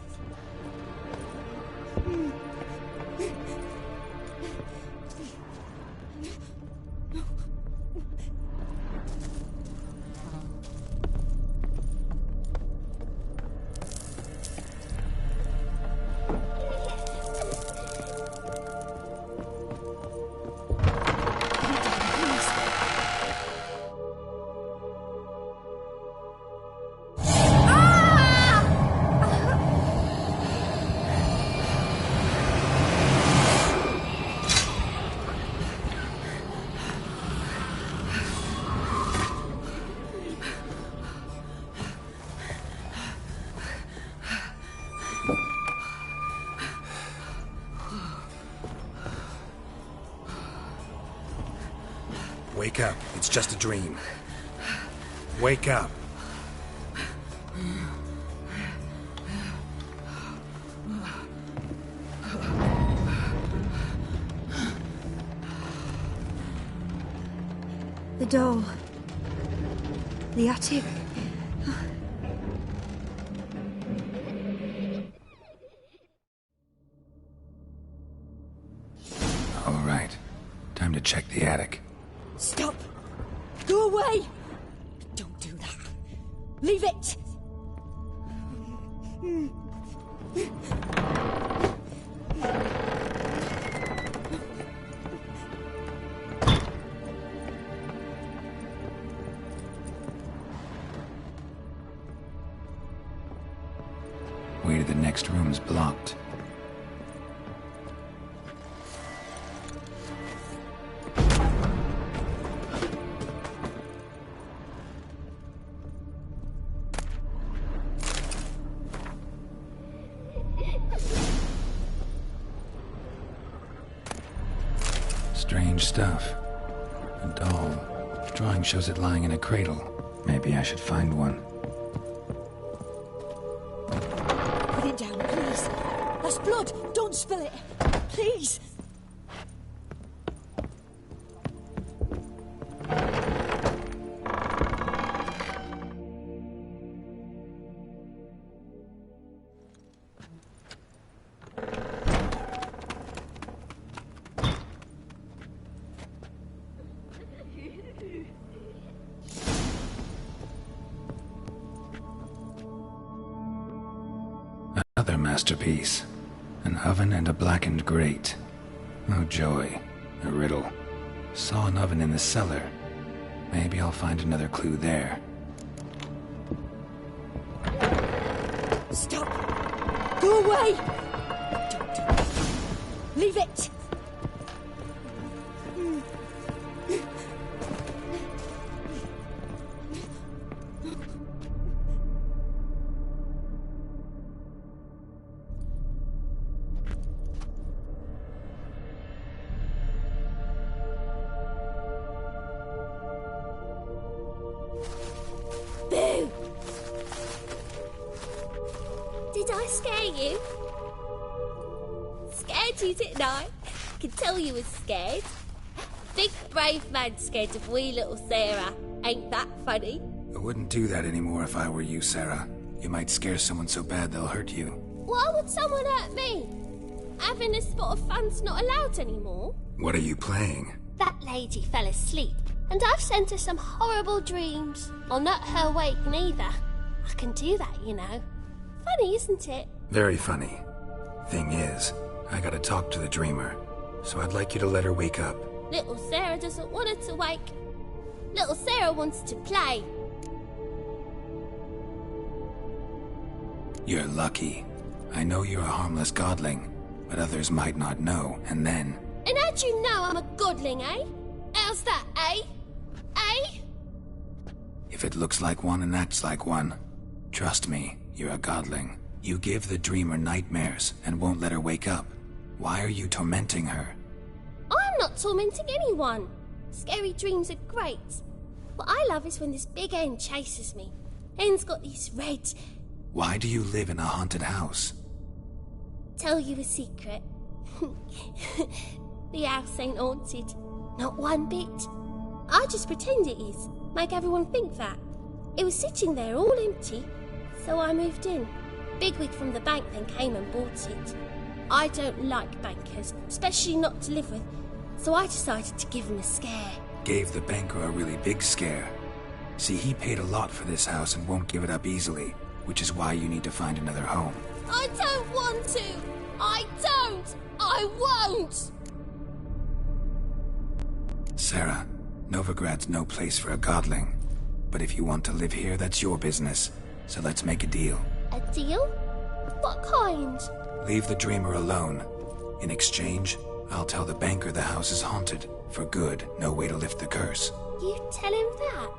Wake up. It's just a dream. Wake up. The doll. The attic. All right. Time to check the attic. Stop! Go away! Don't do that. Leave it! Way to the next room's blocked. Strange stuff. A doll. Drawing shows it lying in a cradle. Maybe I should find one. Put it down, please. That's blood. Don't spill it. Please. masterpiece. An oven and a blackened grate. Oh joy. A riddle. Saw an oven in the cellar. Maybe I'll find another clue there. Stop! Go away! Leave it! Boo! Did I scare you? Scared you, didn't I? Can tell you was scared. Big brave man scared of wee little Sarah. Ain't that funny? I wouldn't do that anymore if I were you, Sarah. You might scare someone so bad they'll hurt you. Why would someone hurt me? Having a spot of fun's not allowed anymore. What are you playing? That lady fell asleep, and I've sent her some horrible dreams. I'll not her wake neither. I can do that, you know. Funny, isn't it? Very funny. Thing is, I gotta talk to the dreamer, so I'd like you to let her wake up. Little Sarah doesn't want her to wake. Little Sarah wants to play. You're lucky. I know you're a harmless godling, but others might not know, and then... And how'd you know I'm a godling, eh? How's that, eh? Eh? If it looks like one and acts like one, trust me, you're a godling. You give the dreamer nightmares and won't let her wake up. Why are you tormenting her? I'm not tormenting anyone. Scary dreams are great. What I love is when this big hen chases me. Hen's got these red... Why do you live in a haunted house? Tell you a secret. The house ain't haunted. Not one bit. I just pretend it is. Make everyone think that. It was sitting there all empty, so I moved in. Bigwig from the bank then came and bought it. I don't like bankers, especially not to live with, so I decided to give him a scare. Gave the banker a really big scare. See, he paid a lot for this house and won't give it up easily, which is why you need to find another home. I don't want to! I don't! I won't! Sarah, Novigrad's no place for a godling. But if you want to live here, that's your business. So let's make a deal. A deal? What kind? Leave the dreamer alone. In exchange, I'll tell the banker the house is haunted. For good, no way to lift the curse. You tell him that?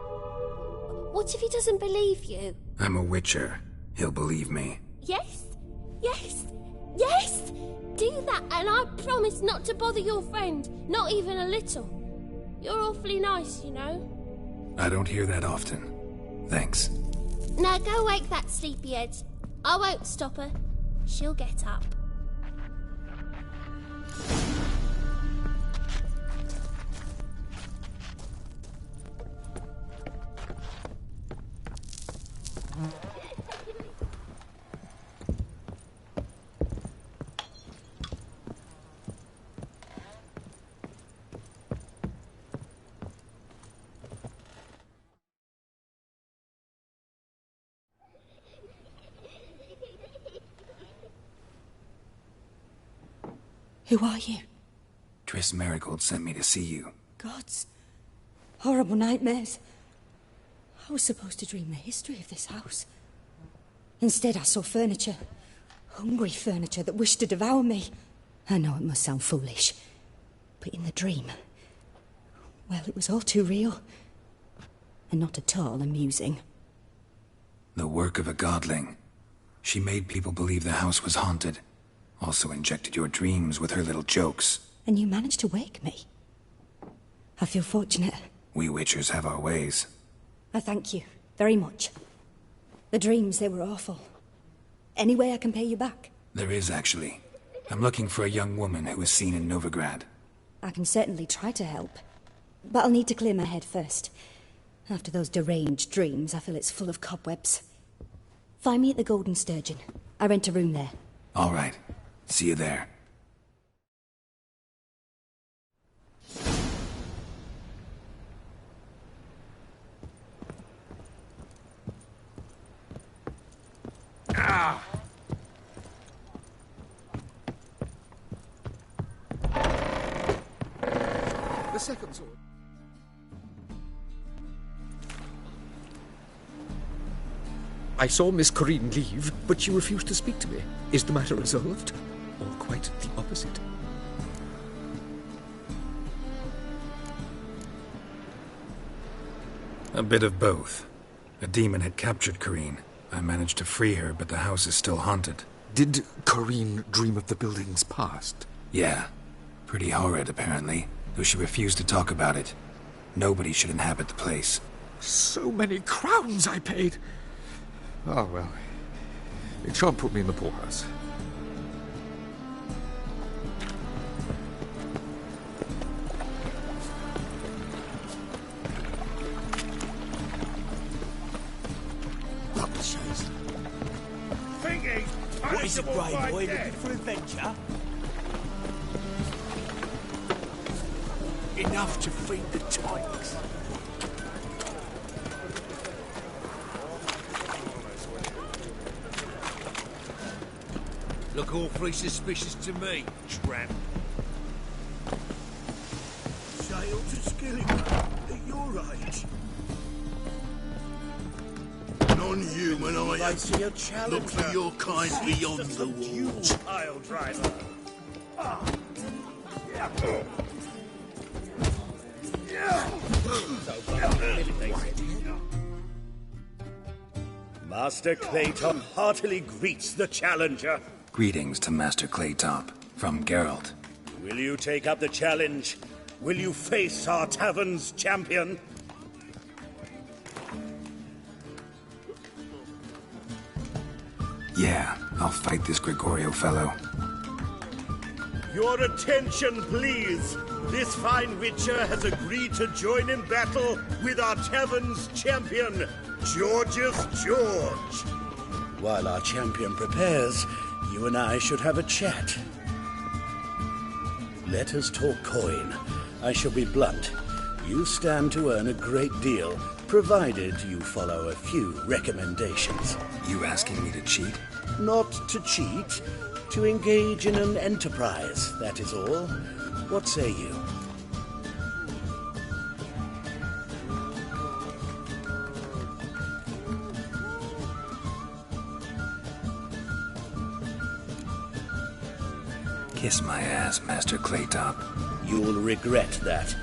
What if he doesn't believe you? I'm a witcher. He'll believe me. Yes? Yes? Yes! Do that and I promise not to bother your friend. Not even a little. You're awfully nice, you know. I don't hear that often. Thanks. Now go wake that sleepyhead. I won't stop her. She'll get up. Who are you? Triss Marigold sent me to see you. Gods. Horrible nightmares. I was supposed to dream the history of this house. Instead, I saw furniture. Hungry furniture that wished to devour me. I know it must sound foolish, but in the dream, well, it was all too real. And not at all amusing. The work of a godling. She made people believe the house was haunted. Also injected your dreams with her little jokes. And you managed to wake me. I feel fortunate. We witchers have our ways. I thank you very much. The dreams, they were awful. Any way I can pay you back? There is, actually. I'm looking for a young woman who was seen in Novigrad. I can certainly try to help. But I'll need to clear my head first. After those deranged dreams, I feel it's full of cobwebs. Find me at the Golden Sturgeon. I rent a room there. All right. See you there. Ah! The second sword. I saw Miss Corinne leave, but she refused to speak to me. Is the matter resolved? Or quite the opposite? A bit of both. A demon had captured Corinne. I managed to free her, but the house is still haunted. Did Corinne dream of the building's past? Yeah. Pretty horrid, apparently, though she refused to talk about it. Nobody should inhabit the place. So many crowns I paid! Oh, well. It shan't put me in the poorhouse. What is it, Grey Boy? Looking for adventure? Enough to feed the tykes. Look awfully suspicious to me, tramp. Sail to Skillingham at your age. Non-human, I see a challenger. Look for your kind beyond the walls. Pile driver. Master Clayton heartily greets the challenger. Greetings to Master Claytop, from Geralt. Will you take up the challenge? Will you face our tavern's champion? Yeah, I'll fight this Gregorio fellow. Your attention, please. This fine witcher has agreed to join in battle with our tavern's champion, Georgius George. While our champion prepares, you and I should have a chat. Let us talk coin. I shall be blunt. You stand to earn a great deal, provided you follow a few recommendations. You asking me to cheat? Not to cheat, to engage in an enterprise, that is all. What say you? Kiss my ass, Master Claytop. You'll regret that.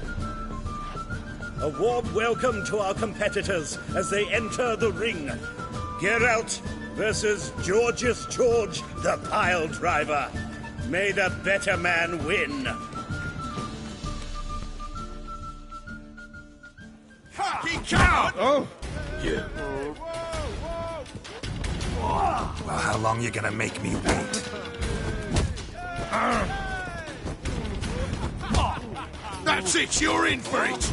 A warm welcome to our competitors as they enter the ring. Geralt versus Georgius George, the pile driver. May the better man win. Coward! Oh! Yeah. Well, how long you gonna make me wait? That's it, you're in for it!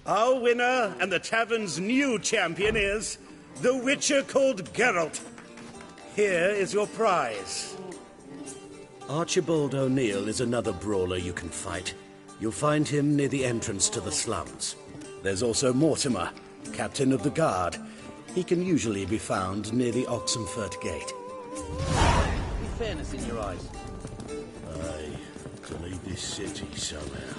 Our winner and the tavern's new champion is the Witcher called Geralt. Here is your prize. Archibald O'Neill is another brawler you can fight. You'll find him near the entrance to the slums. There's also Mortimer, captain of the guard. He can usually be found near the Oxenfurt Gate. Any fairness in your eyes? Aye, to leave this city somehow.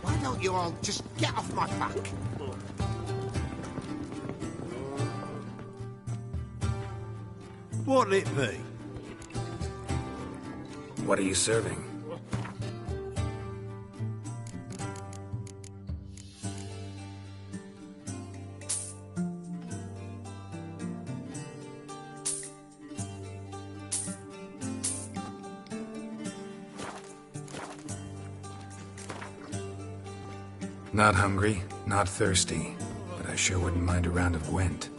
Why don't you all just get off my back? What'll it be? What are you serving? Not hungry, not thirsty, but I I sure wouldn't mind a round of Gwent.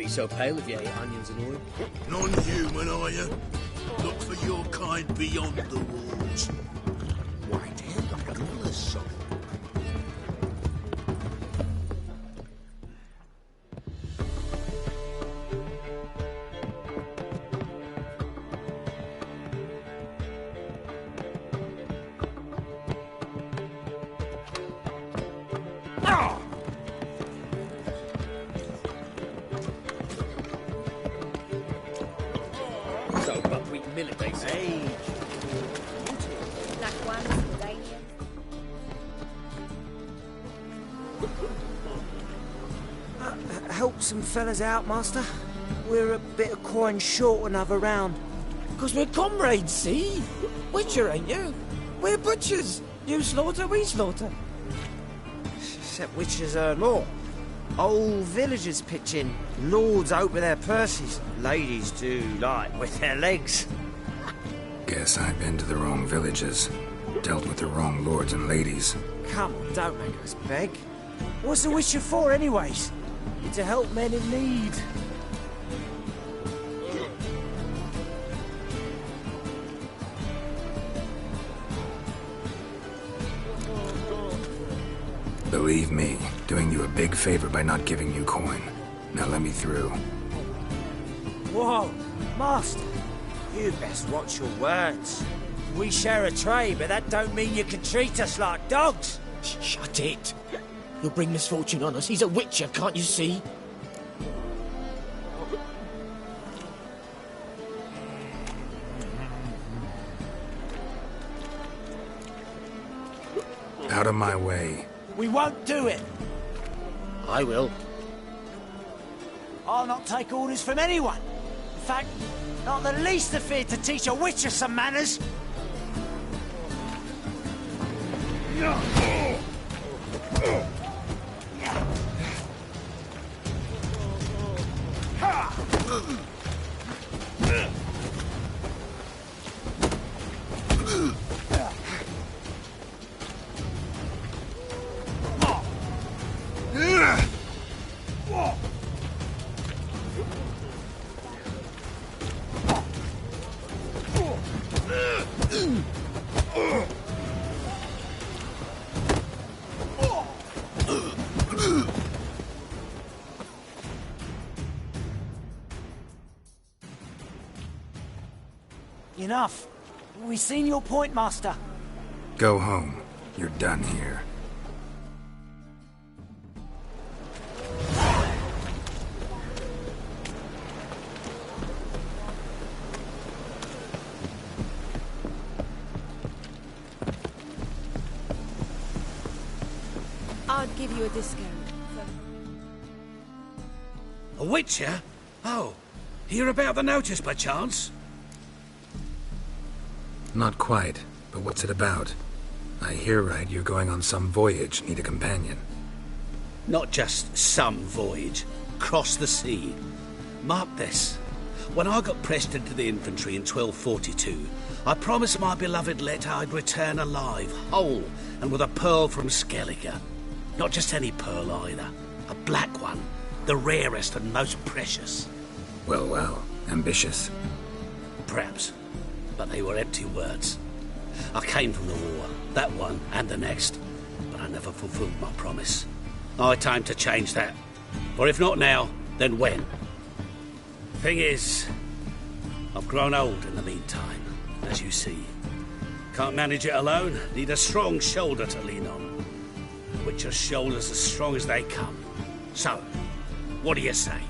be so pale if you ate onions and oil. Non-human, are you? Look for your kind beyond the walls. Wait, how the hell is something? So buckwheat millet, they say. Black ones, Danian. Help some fellas out, Master. We're a bit of coin short another round. Because we're comrades, see? Witcher, ain't you? We're butchers. You slaughter, we slaughter. Except witches earn more. Old villagers pitch in. Lords out with their purses. Ladies do like with their legs. Guess I've been to the wrong villages. Dealt with the wrong lords and ladies. Come on, don't make us beg. What's the witcher for, anyways? It's to help men in need. Believe me, doing you a big favor by not giving you coin. Now let me through. Whoa, Master. You best watch your words. We share a trade, but that don't mean you can treat us like dogs. Shut it. You'll bring misfortune on us. He's a witcher, can't you see? Out of my way. We won't do it. I will. I'll not take orders from anyone. In fact, not the least afeard to teach a witcher some manners. Enough. We've seen your point, Master. Go home. You're done here. I'd give you a discount. A witcher? Oh, hear about the notice by chance? Not quite, but what's it about? I hear right you're going on some voyage, need a companion. Not just some voyage. Cross the sea. Mark this. When I got pressed into the infantry in 1242, I promised my beloved Let I'd return alive, whole, and with a pearl from Skellige. Not just any pearl either. A black one. The rarest and most precious. Well, well. Ambitious. Perhaps. But they were empty words. I came from the war, that one and the next, but I never fulfilled my promise. High time to change that. For if not now, then when? Thing is, I've grown old in the meantime, as you see. Can't manage it alone, need a strong shoulder to lean on. Witcher's shoulders as strong as they come. So, what do you say?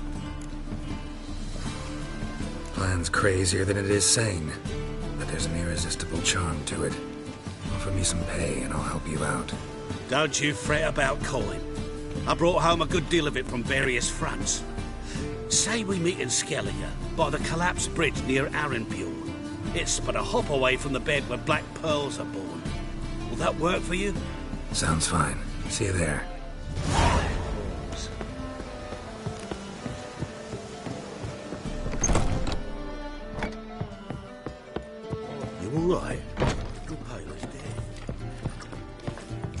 Plan's crazier than it is sane. But there's an irresistible charm to it. Offer me some pay and I'll help you out. Don't you fret about coin. I brought home a good deal of it from various fronts. Say we meet in Skellige, by the collapsed bridge near Arrenpure. It's but a hop away from the bed where black pearls are born. Will that work for you? Sounds fine. See you there. You all right?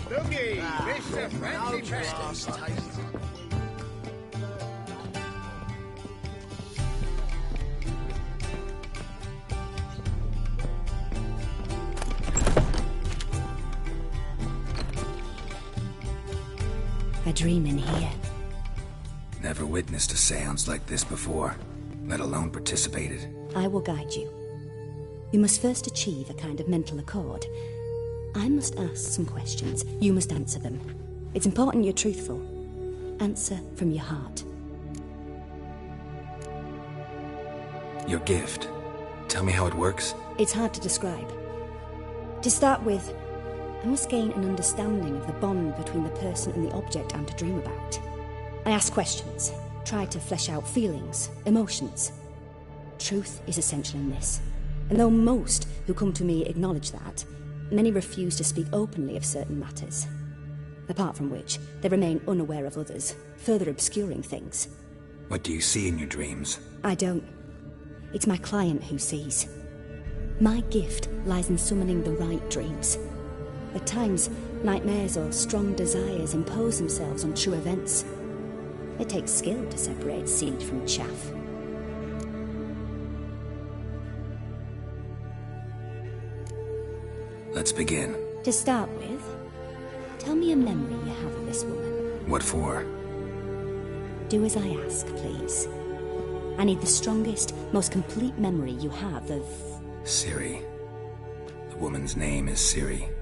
Looky, Mr. Fancy Pants. dreaming here? Never witnessed a seance like this before, let alone participated. I will guide you. You must first achieve a kind of mental accord. I must ask some questions. You must answer them. It's important you're truthful. Answer from your heart. Your gift. Tell me how it works. It's hard to describe. To start with, I must gain an understanding of the bond between the person and the object I'm to dream about. I ask questions, try to flesh out feelings, emotions. Truth is essential in this. And though most who come to me acknowledge that, many refuse to speak openly of certain matters. Apart from which, they remain unaware of others, further obscuring things. What do you see in your dreams? I don't. It's my client who sees. My gift lies in summoning the right dreams. At times, nightmares or strong desires impose themselves on true events. It takes skill to separate seed from chaff. Let's begin. To start with, tell me a memory you have of this woman. What for? Do as I ask, please. I need the strongest, most complete memory you have of... Ciri. The woman's name is Ciri.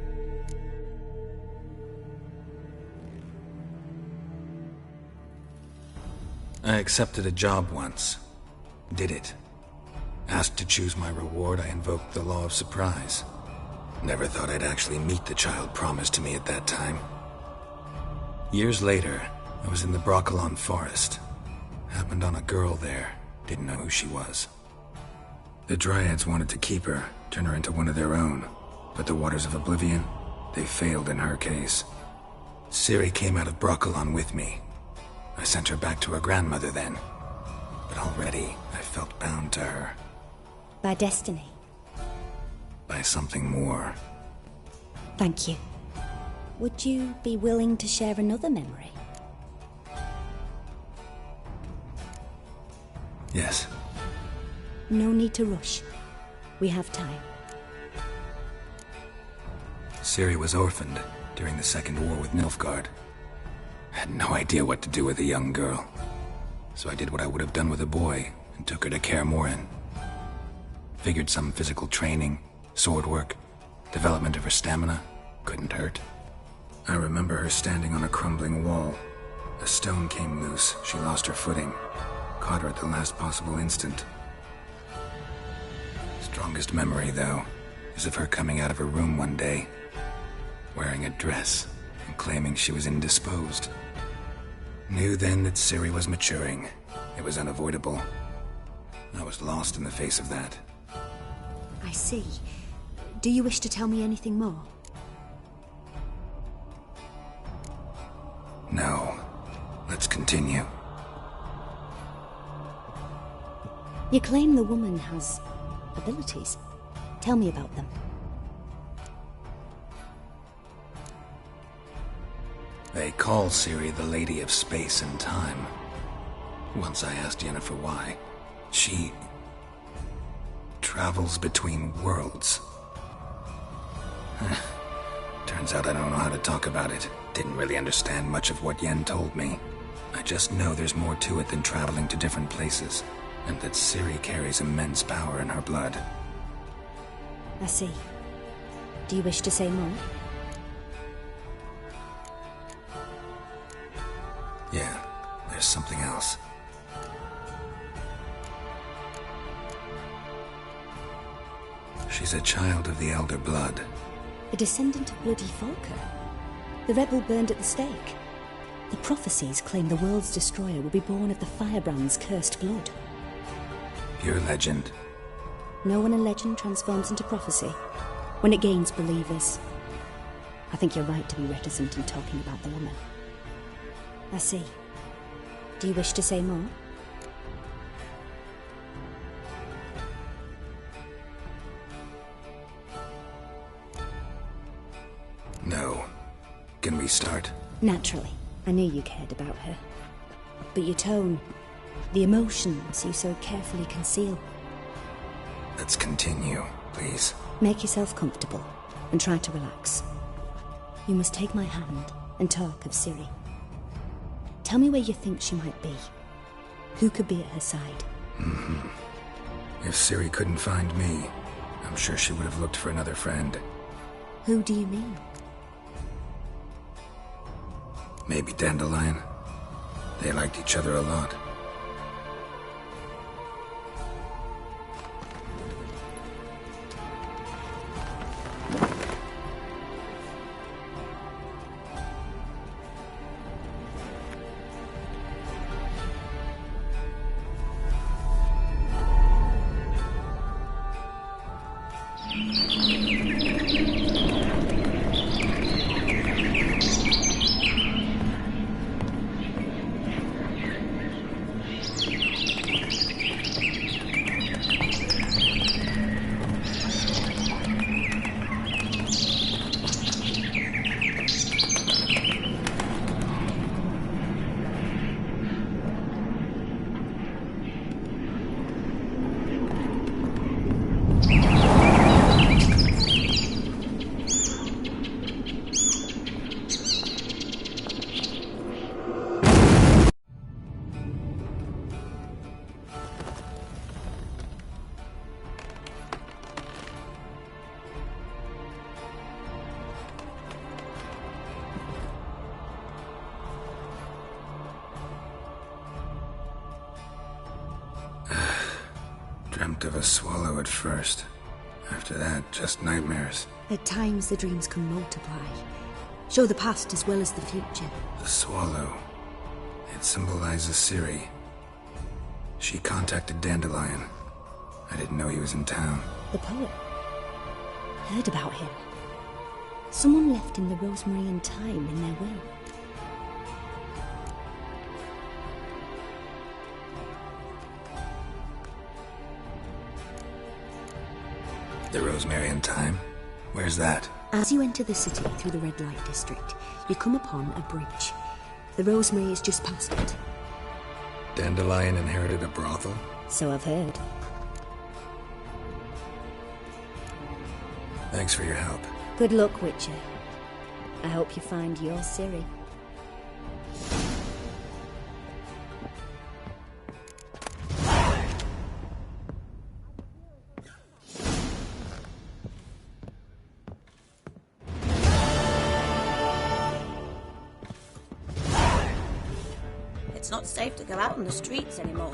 I accepted a job once. Did it. Asked to choose my reward, I invoked the law of surprise. Never thought I'd actually meet the child promised to me at that time. Years later, I was in the Broccolon forest. Happened on a girl there. Didn't know who she was. The Dryads wanted to keep her, turn her into one of their own. But the Waters of Oblivion, they failed in her case. Ciri came out of Broccolon with me. I sent her back to her grandmother then. But already, I felt bound to her. By destiny. By something more. Thank you. Would you be willing to share another memory? Yes. No need to rush. We have time. Ciri was orphaned during the Second War with Nilfgaard. I had no idea what to do with a young girl. So I did what I would have done with a boy and took her to Kaer Morhen. Figured some physical training, sword work, development of her stamina couldn't hurt. I remember her standing on a crumbling wall. A stone came loose, she lost her footing. Caught her at the last possible instant. Strongest memory, though, is of her coming out of her room one day, wearing a dress and claiming she was indisposed. Knew then that Ciri was maturing. It was unavoidable. I was lost in the face of that. I see. Do you wish to tell me anything more? No. Let's continue. You claim the woman has abilities. Tell me about them. They call Ciri the Lady of Space and Time. Once I asked Yennefer why. She travels between worlds. Turns out I don't know how to talk about it. Didn't really understand much of what Yen told me. I just know there's more to it than traveling to different places, and that Ciri carries immense power in her blood. I see. Do you wish to say more? Yeah, there's something else. She's a child of the Elder Blood. A descendant of bloody Falker. The rebel burned at the stake. The prophecies claim the world's destroyer will be born of the Firebrand's cursed blood. Pure legend. No one in legend transforms into prophecy when it gains believers. I think you're right to be reticent in talking about the woman. I see. Do you wish to say more? No. Can we start? Naturally. I knew you cared about her. But your tone, the emotions you so carefully conceal. Let's continue, please. Make yourself comfortable and try to relax. You must take my hand and talk of Ciri. Tell me where you think she might be. Who could be at her side? If Ciri couldn't find me, I'm sure she would have looked for another friend. Who do you mean? Maybe Dandelion. They liked each other a lot. Dreamt of a swallow at first. After that, just nightmares. At times the dreams can multiply. Show the past as well as the future. The swallow. It symbolizes Ciri. She contacted Dandelion. I didn't know he was in town. The poet. Heard about him. Someone left him the rosemary and thyme in their will. The rosemary and thyme? Where's that? As you enter the city through the red light district, you come upon a bridge. The rosemary is just past it. Dandelion inherited a brothel? So I've heard. Thanks for your help. Good luck, Witcher. I hope you find your Ciri. It's not safe to go out on the streets anymore.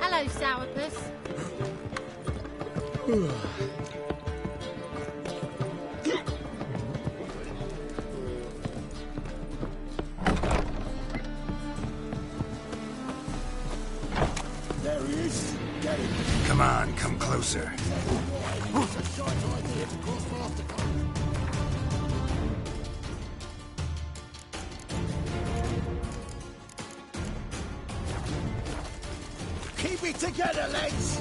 Hello, Sourpuss. There he is. Get him. Come on, come closer. Keep it together, lads!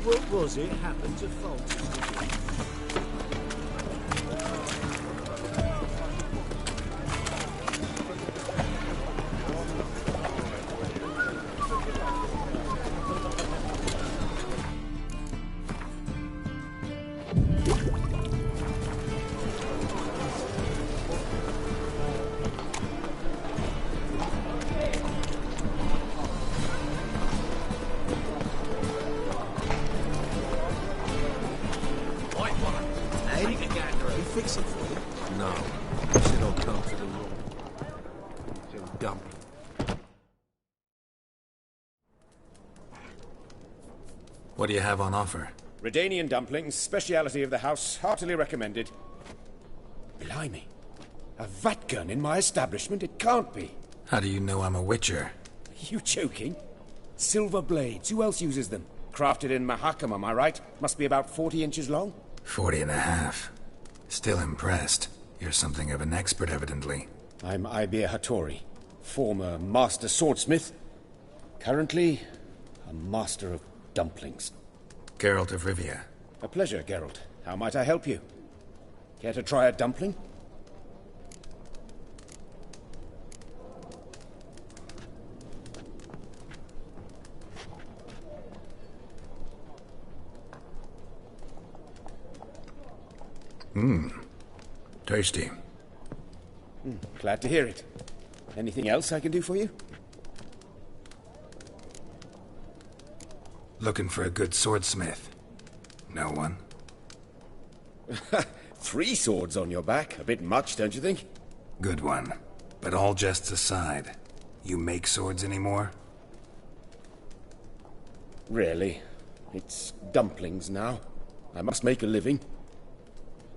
What was it happened to Fulton? Fix it for you? No. I said I'll come to the room. Just dump it. What do you have on offer? Redanian dumplings, speciality of the house, heartily recommended. Blimey. A vat gun in my establishment? It can't be. How do you know I'm a witcher? Are you joking? Silver blades. Who else uses them? Crafted in Mahakam, am I right? Must be about 40 inches long? 40 and a half. Still impressed. You're something of an expert, evidently. I'm Ibir Hattori, former master swordsmith, currently a master of dumplings. Geralt of Rivia. A pleasure, Geralt. How might I help you? Care to try a dumpling? Tasty. Glad to hear it. Anything else I can do for you? Looking for a good swordsmith. No one? 3 swords on your back. A bit much, don't you think? Good one. But all jests aside, you make swords anymore? Really. It's dumplings now. I must make a living.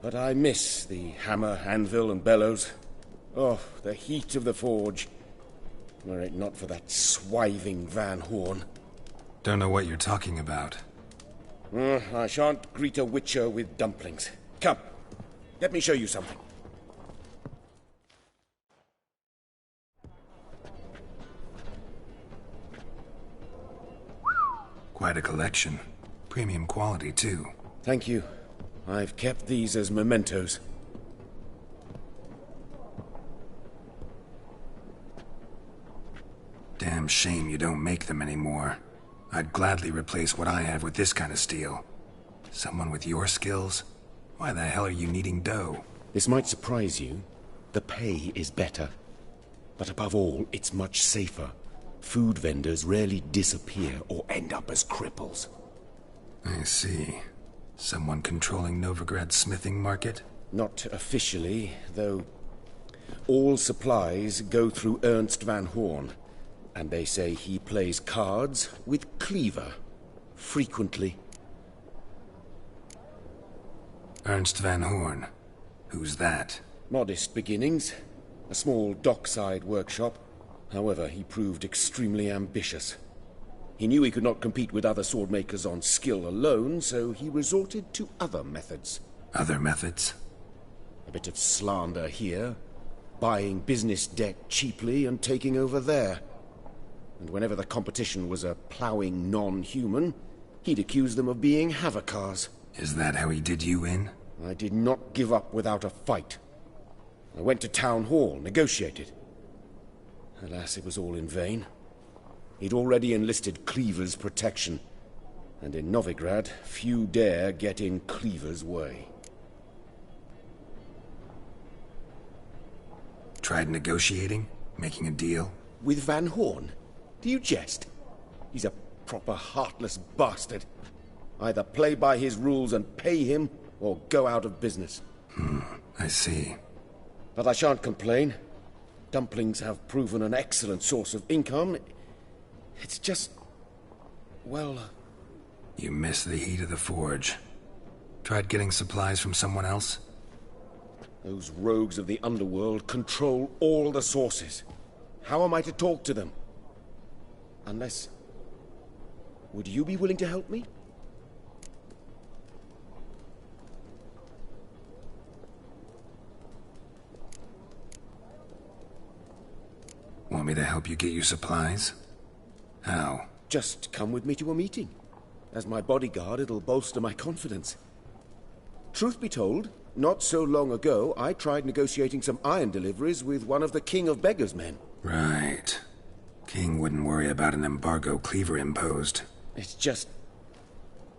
But I miss the hammer, anvil, and bellows. Oh, the heat of the forge. Were it not for that swiving Van Horn. Don't know what you're talking about. I shan't greet a witcher with dumplings. Come, let me show you something. Quite a collection. Premium quality, too. Thank you. I've kept these as mementos. Damn shame you don't make them anymore. I'd gladly replace what I have with this kind of steel. Someone with your skills? Why the hell are you needing dough? This might surprise you. The pay is better. But above all, it's much safer. Food vendors rarely disappear or end up as cripples. I see. Someone controlling Novigrad's smithing market? Not officially, though all supplies go through Ernst Van Horn. And they say he plays cards with Cleaver. Frequently. Ernst Van Horn? Who's that? Modest beginnings. A small dockside workshop. However, he proved extremely ambitious. He knew he could not compete with other swordmakers on skill alone, so he resorted to other methods. Other methods? A bit of slander here, buying business debt cheaply and taking over there. And whenever the competition was a ploughing non-human, he'd accuse them of being Havocars. Is that how he did you in? I did not give up without a fight. I went to town hall, negotiated. Alas, it was all in vain. He'd already enlisted Cleaver's protection, and in Novigrad, few dare get in Cleaver's way. Tried negotiating? Making a deal? With Van Horn? Do you jest? He's a proper heartless bastard. Either play by his rules and pay him, or go out of business. I see. But I shan't complain. Dumplings have proven an excellent source of income. It's just... well... You miss the heat of the forge. Tried getting supplies from someone else? Those rogues of the underworld control all the sources. How am I to talk to them? Unless... would you be willing to help me? Want me to help you get you supplies? How? Just come with me to a meeting. As my bodyguard, it'll bolster my confidence. Truth be told, not so long ago, I tried negotiating some iron deliveries with one of the King of Beggars' men. Right. King wouldn't worry about an embargo Cleaver imposed. It's just...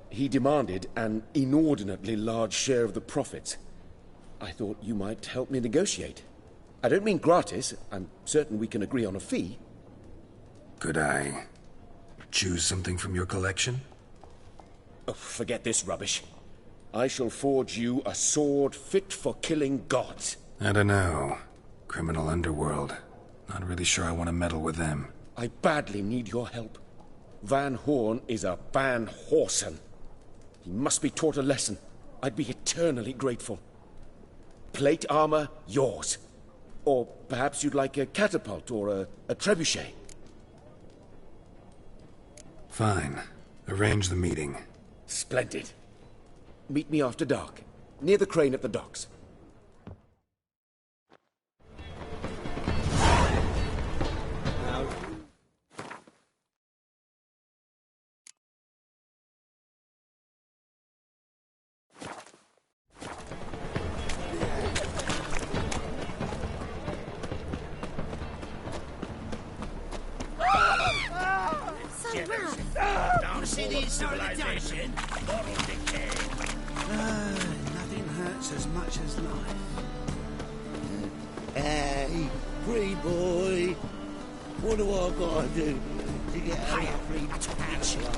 he demanded an inordinately large share of the profits. I thought you might help me negotiate. I don't mean gratis. I'm certain we can agree on a fee. Could I choose something from your collection? Oh, forget this rubbish. I shall forge you a sword fit for killing gods. I don't know. Criminal underworld. Not really sure I want to meddle with them. I badly need your help. Van Horn is a Van Horsen. He must be taught a lesson. I'd be eternally grateful. Plate armor, yours. Or perhaps you'd like a catapult or a trebuchet. Fine. Arrange the meeting. Splendid. Meet me after dark, near the crane at the docks. a rat. Want to see the inside of the dungeon? Moral decay. Nothing hurts as much as life. Hey, free boy. What do I gotta do to get out of free? That's what